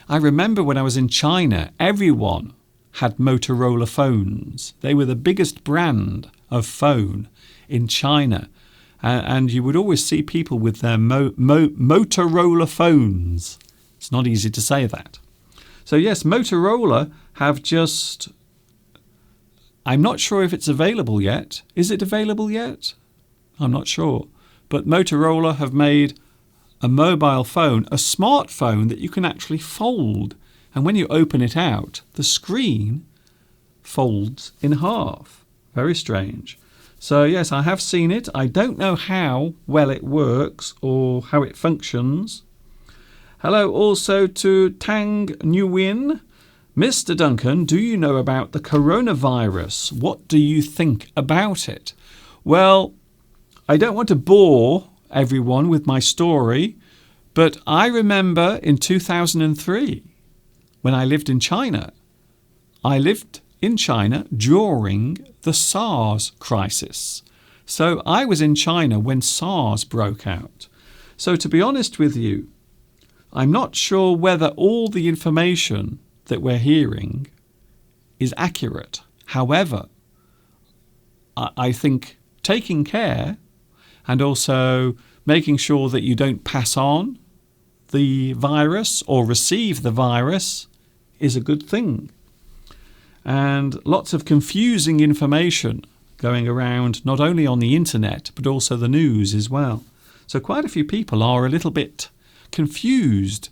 I remember when I was in China, everyone had Motorola phones. They were the biggest brand of phone in China. And you would always see people with their Motorola phones. It's not easy to say that. So yes, Motorola have just... I'm not sure if it's available yet. Is it available yet? I'm not sure. But Motorola have made a mobile phone, a smartphone that you can actually fold. And when you open it out, the screen folds in half. Very strange. So yes, I have seen it. I don't know how well it works or how it functions. Hello also to Tang Nguyen. Mr. Duncan, do you know about the coronavirus? What do you think about it? Well, I don't want to bore everyone with my story, but I remember in 2003 when I lived in China. I lived in China during the SARS crisis. So I was in China when SARS broke out. So to be honest with you, I'm not sure whether all the information that we're hearing is accurate. However, I think taking care and also making sure that you don't pass on the virus or receive the virus is a good thing. And lots of confusing information going around not only on the internet but also the news as well. So quite a few people are a little bit confused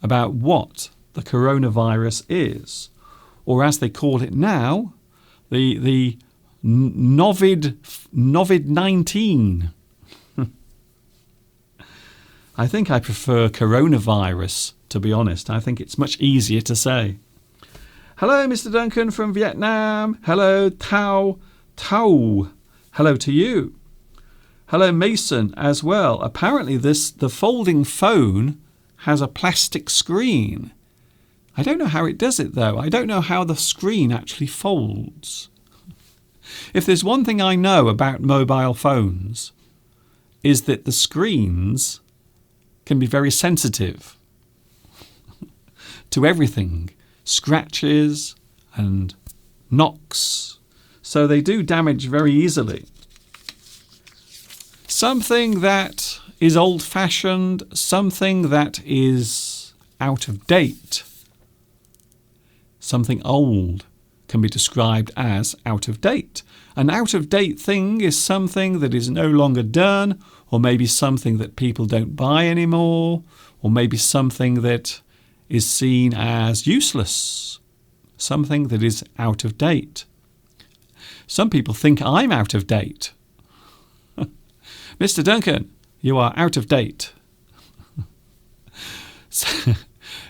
about what the coronavirus is, or as they call it now, the Novid-19. I think I prefer coronavirus, to be honest. I think it's much easier to say. Hello, Mr. Duncan from Vietnam. Hello, Tao. Hello to you. Hello, Mason, as well. Apparently the folding phone has a plastic screen. I don't know how it does it, though. I don't know how the screen actually folds. If there's one thing I know about mobile phones, is that the screens can be very sensitive to everything. Scratches and knocks. So they do damage very easily. Something that is old-fashioned, something that is out of date. Something old can be described as out of date. An out-of-date thing is something that is no longer done, or maybe something that people don't buy anymore, or maybe something that is seen as useless, something that is out of date. Some people think I'm out of date. Mr. Duncan, you are out of date.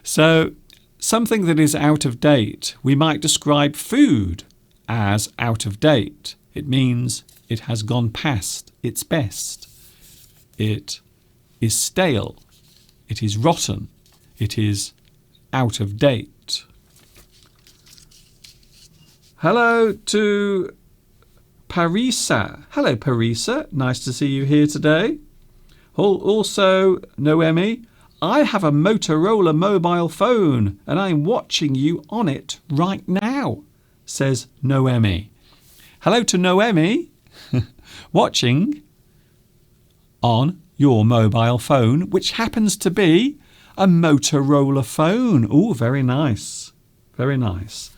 So something that is out of date, we might describe food as out of date. It means it has gone past its best. It is stale. It is rotten. It is out of date. Hello to Parisa. Hello, Parisa. Nice to see you here today. Also, Noemi, I have a Motorola mobile phone and I'm watching you on it right now, says Noemi. Hello to Noemi. Watching on your mobile phone, which happens to be a Motorola phone. Oh, very nice. Very nice.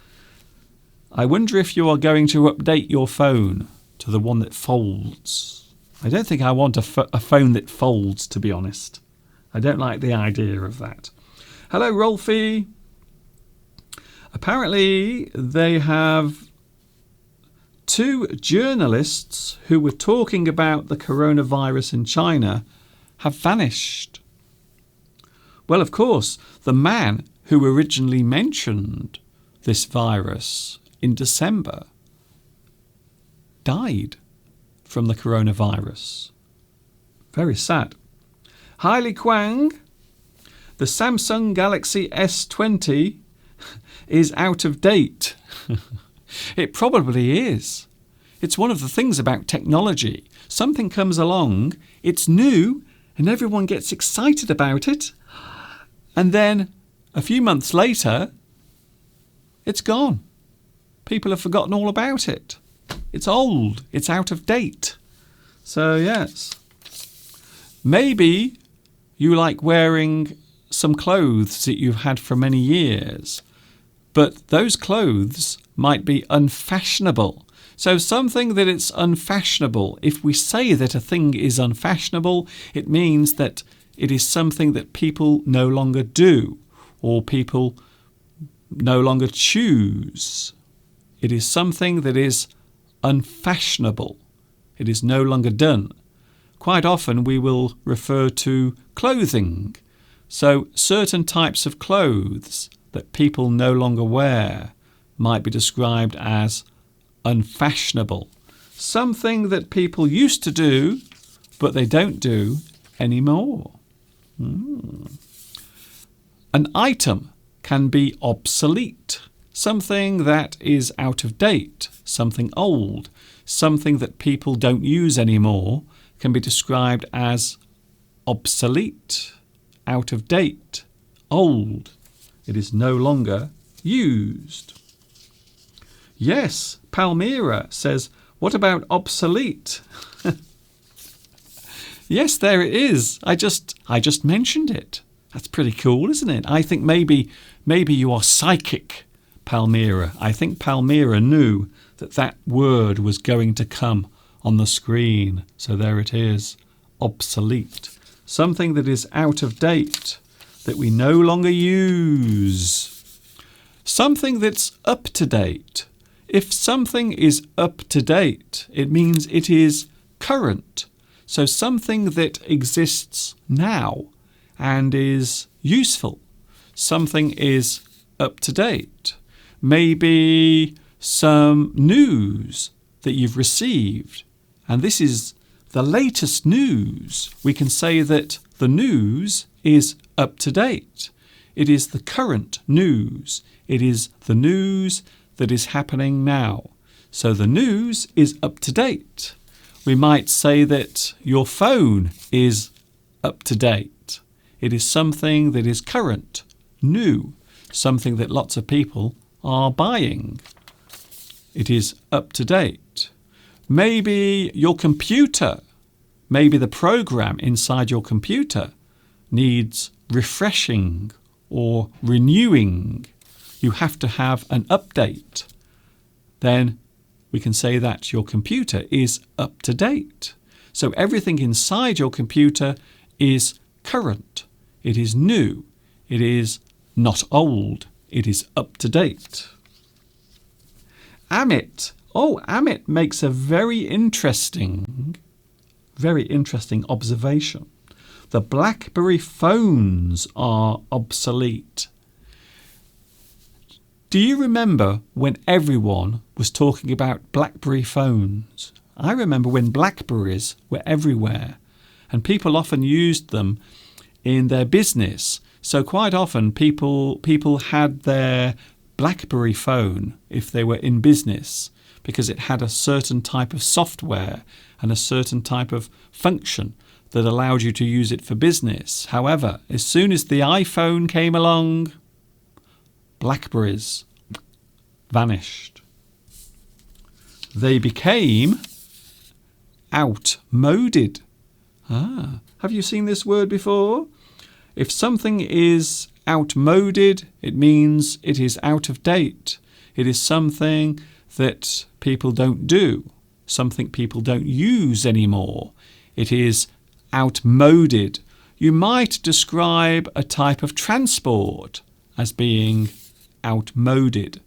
I wonder if you are going to update your phone to the one that folds. I don't think I want a phone that folds, to be honest. I don't like the idea of that. Hello, Rolfie. Apparently, they have 2 journalists who were talking about the coronavirus in China have vanished. Well, of course, the man who originally mentioned this virus in December died from the coronavirus. Very sad. Hailey Kwang, the Samsung Galaxy S20 is out of date. It probably is. It's one of the things about technology. Something comes along, it's new, and everyone gets excited about it. And then a few months later, it's gone. People have forgotten all about it. It's old. It's out of date. So, yes. Maybe you like wearing some clothes that you've had for many years, but those clothes might be unfashionable. So something that it's unfashionable, if we say that a thing is unfashionable, it means that it is something that people no longer do or people no longer choose. It is something that is unfashionable. It is no longer done. Quite often we will refer to clothing. So certain types of clothes that people no longer wear might be described as unfashionable. Something that people used to do, but they don't do anymore. An item can be obsolete. Something that is out of date, something old, something that people don't use anymore can be described as obsolete, out of date, old. It is no longer used. Yes, Palmyra says, what about obsolete? Yes, there it is. I just mentioned it. That's pretty cool, isn't it? I think maybe you are psychic, Palmyra. I think Palmyra knew that word was going to come on the screen. So there it is, obsolete. Something that is out of date, that we no longer use. Something that's up to date. If something is up to date, it means it is current. So something that exists now and is useful. Something is up to date. Maybe some news that you've received, and this is the latest news. We can say that the news is up to date. It is the current news. It is the news that is happening now. So the news is up to date. We might say that your phone is up to date. It is something that is current, new, something that lots of people are buying. It is up to date. Maybe your computer, maybe the program inside your computer needs refreshing or renewing. You have to have an update. Then we can say that your computer is up to date. So everything inside your computer is current. It is new. It is not old. It is up to date. Amit. Oh, Amit makes a very interesting observation. The BlackBerry phones are obsolete. Do you remember when everyone was talking about BlackBerry phones? I remember when Blackberries were everywhere, and people often used them in their business. So quite often people had their BlackBerry phone if they were in business, because it had a certain type of software and a certain type of function that allowed you to use it for business. However, as soon as the iPhone came along, Blackberries vanished. They became outmoded. Have you seen this word before? If something is outmoded, it means it is out of date. It is something that people don't do, something people don't use anymore. It is outmoded. You might describe a type of transport as being outmoded.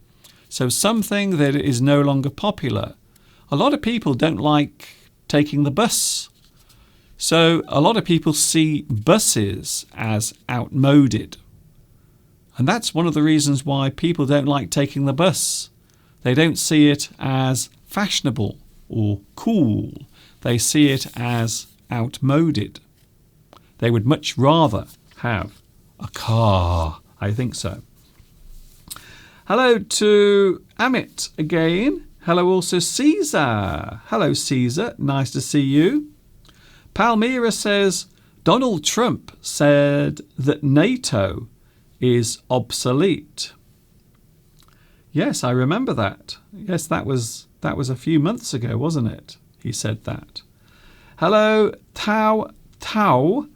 So something that is no longer popular. A lot of people don't like taking the bus. So a lot of people see buses as outmoded. And that's one of the reasons why people don't like taking the bus. They don't see it as fashionable or cool. They see it as outmoded. They would much rather have a car. I think so. Hello to Amit again. Hello also Caesar. Hello Caesar, nice to see you. Palmyra says, Donald Trump said that NATO is obsolete. Yes, I remember that. Yes, that was a few months ago, wasn't it? He said that. Hello, Tao.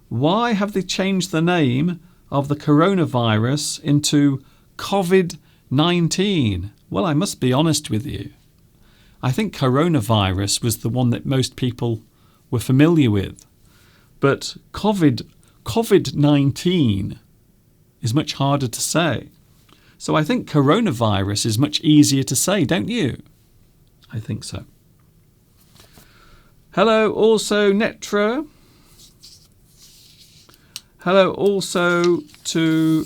Why have they changed the name of the coronavirus into COVID-19? Well, I must be honest with you. I think coronavirus was the one that most people were familiar with. But COVID-19 is much harder to say. So I think coronavirus is much easier to say, don't you? I think so. Hello also Netra. Hello also to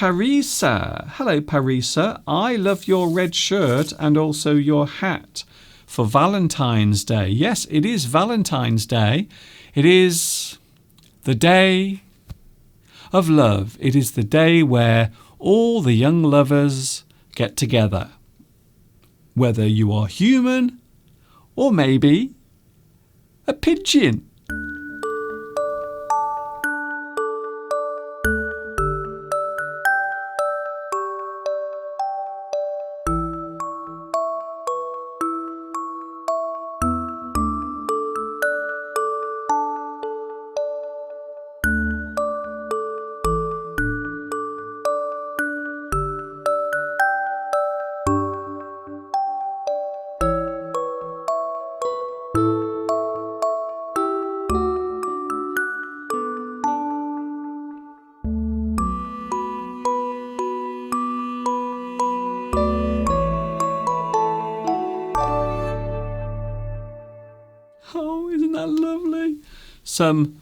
Parisa. Hello, Parisa. I love your red shirt and also your hat for Valentine's Day. Yes, it is Valentine's Day. It is the day of love. It is the day where all the young lovers get together. Whether you are human or maybe a pigeon. Oh, isn't that lovely? Some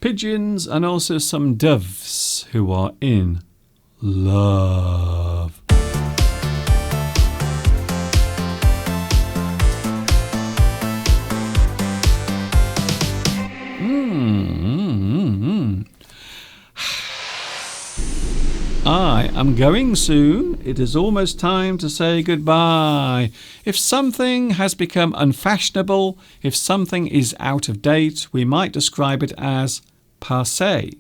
pigeons and also some doves who are in love. I am going soon. It is almost time to say goodbye. If something has become unfashionable, if something is out of date, we might describe it as passé.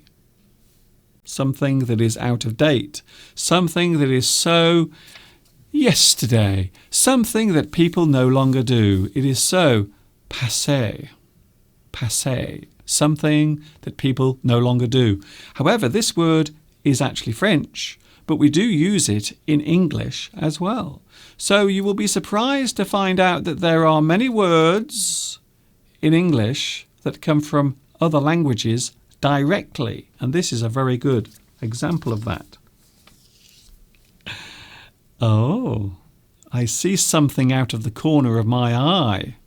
Something that is out of date. Something that is so yesterday. Something that people no longer do. It is so passé. Passé. Something that people no longer do. However, this word is actually French, but we do use it in English as well. So you will be surprised to find out that there are many words in English that come from other languages directly, and this is a very good example of that. Oh, I see something out of the corner of my eye.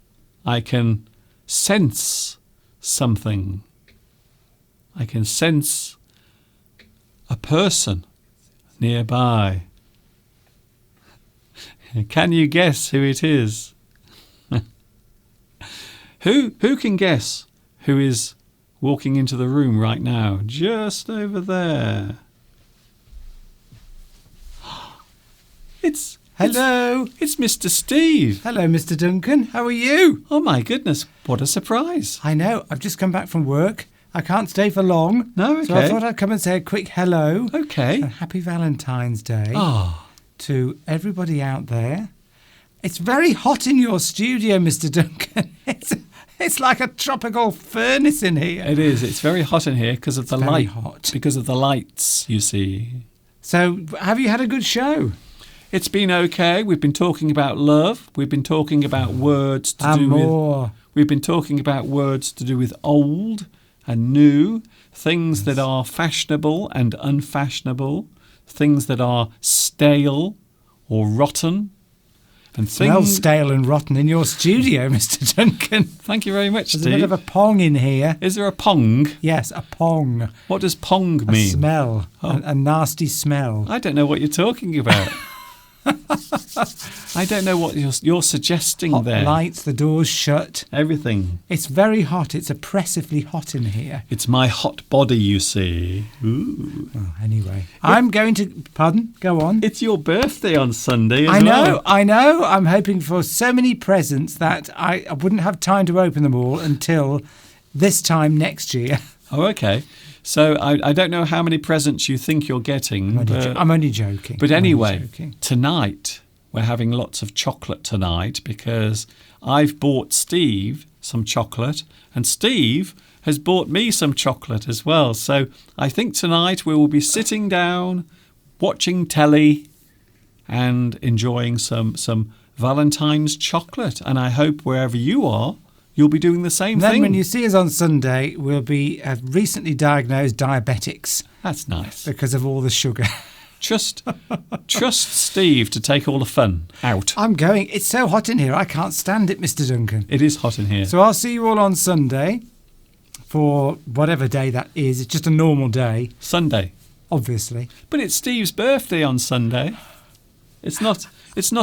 I can sense something. I can sense a person nearby. Can you guess who it is? Who can guess who is walking into the room right now? Just over there. It's Mr. Steve. Hello, Mr. Duncan. How are you? Oh my goodness, what a surprise. I know. I've just come back from work. I can't stay for long. No, okay. So I thought I'd come and say a quick hello. Okay. And happy Valentine's Day Oh, to everybody out there. It's very hot in your studio, Mr. Duncan. It's like a tropical furnace in here. it is. It's very hot in here because of the very light. hot. Because of the lights, you see. So have you had a good show? It's been okay. We've been talking about love. We've been talking about words to do with. Amor. We've been talking about words to do with old and new, things that are fashionable and unfashionable, things that are stale or rotten, and Smells things. stale and rotten in your studio, Mr. Duncan. Thank you very much, There's Steve. a bit of a pong in here. Is there a pong? Yes, a pong. What does pong A mean? smell. Oh. A nasty smell. I don't know what you're talking about. I don't know what you're suggesting Hot there. lights, the doors shut. Everything. It's very hot. It's oppressively hot in here. It's my hot body, you see. Ooh. Oh, anyway, I'm going to... Pardon? Go on. It's your birthday on Sunday as I know, well. I know. I'm hoping for so many presents that I wouldn't have time to open them all until this time next year. Oh, okay. So I don't know how many presents you think you're getting. I'm only joking. But I'm only anyway, joking. tonight we're having lots of chocolate tonight because I've bought Steve some chocolate and Steve has bought me some chocolate as well. So I think tonight we will be sitting down, watching telly and enjoying some Valentine's chocolate. And I hope wherever you are, you'll be doing the same And then thing. when you see us on Sunday, we'll be recently diagnosed diabetics That's nice. because of all the sugar. Trust Steve to take all the fun out. I'm going. It's so hot in here. I can't stand it, Mr. Duncan. It is hot in here. So I'll see you all on Sunday for whatever day that is. It's just a normal day. Sunday. obviously. But it's Steve's birthday on Sunday. It's not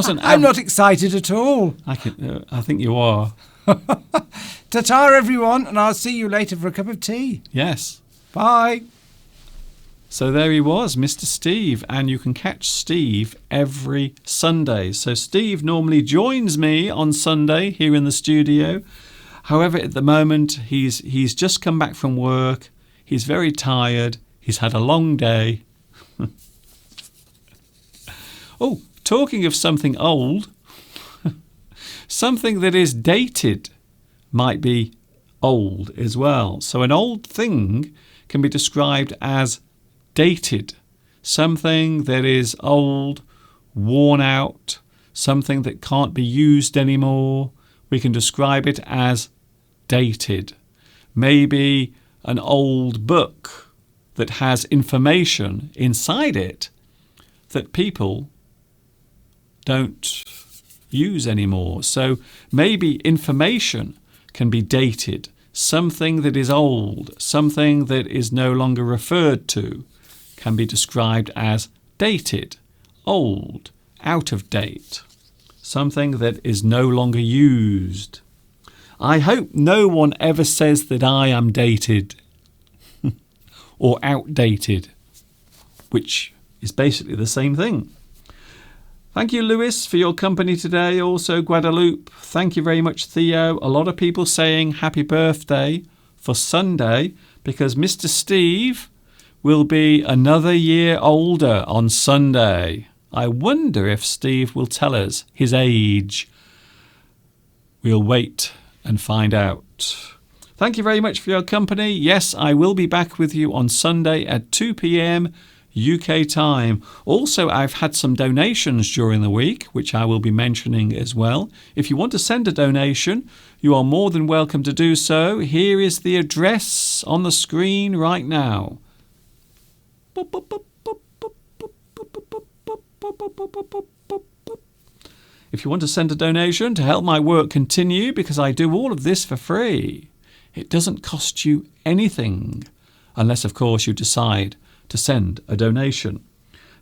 an... I'm not excited at all. I think you are. Ta-ta, everyone, and I'll see you later for a cup of tea. Yes. Bye. So there he was, Mr. Steve, and you can catch Steve every Sunday. So Steve normally joins me on Sunday here in the studio. However, at the moment, he's just come back from work. He's very tired. He's had a long day. Oh, talking of something old, something that is dated might be old as well. So an old thing can be described as dated. Something that is old, worn out, something that can't be used anymore. We can describe it as dated. Maybe an old book that has information inside it that people don't use anymore. So maybe information can be dated. Something that is old, something that is no longer referred to, can be described as dated, old, out of date. Something that is no longer used. I hope no one ever says that I am dated or outdated, which is basically the same thing. Thank you, Lewis, for your company today. Also, Guadalupe. Thank you very much, Theo. A lot of people saying happy birthday for Sunday because Mr. Steve will be another year older on Sunday. I wonder if Steve will tell us his age. We'll wait and find out. Thank you very much for your company. Yes, I will be back with you on Sunday at 2 p.m. UK time. Also, I've had some donations during the week, which I will be mentioning as well. If you want to send a donation, you are more than welcome to do so. Here is the address on the screen right now. If you want to send a donation to help my work continue, because I do all of this for free, it doesn't cost you anything, unless, of course, you decide to send a donation.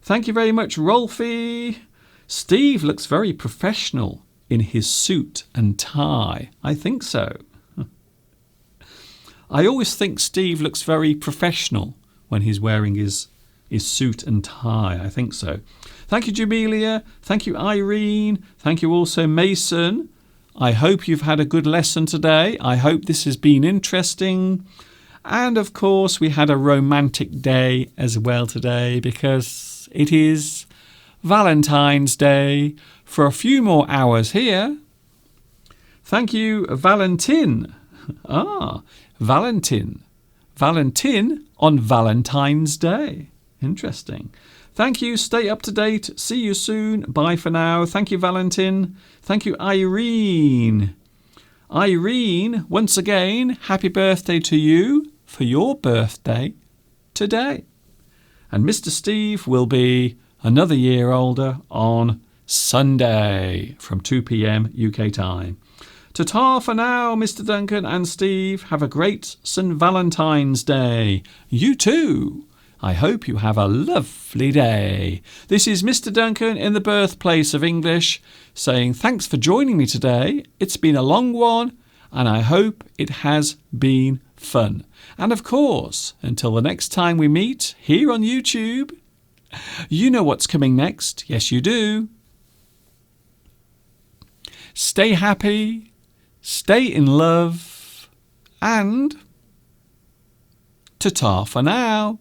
Thank you very much, Rolfie. Steve looks very professional in his suit and tie. I think so. I always think Steve looks very professional when he's wearing his suit and tie. I think so. Thank you, Jamelia. Thank you, Irene. Thank you also, Mason. I hope you've had a good lesson today. I hope this has been interesting. And of course, we had a romantic day as well today because it is Valentine's Day for a few more hours here. Thank you, Valentin. Valentin. Valentin on Valentine's Day. Interesting. Thank you. Stay up to date. See you soon. Bye for now. Thank you, Valentin. Thank you, Irene. Irene, once again, happy birthday to you for your birthday today. And Mr. Steve will be another year older on Sunday from 2 p.m. UK time. Ta-ta for now, Mr. Duncan and Steve. Have a great St. Valentine's Day. You too. I hope you have a lovely day. This is Mr. Duncan in the birthplace of English saying thanks for joining me today. It's been a long one and I hope it has been fun. And of course, until the next time we meet here on YouTube, you know what's coming next. Yes, you do. Stay happy, stay in love, and ta-ta for now.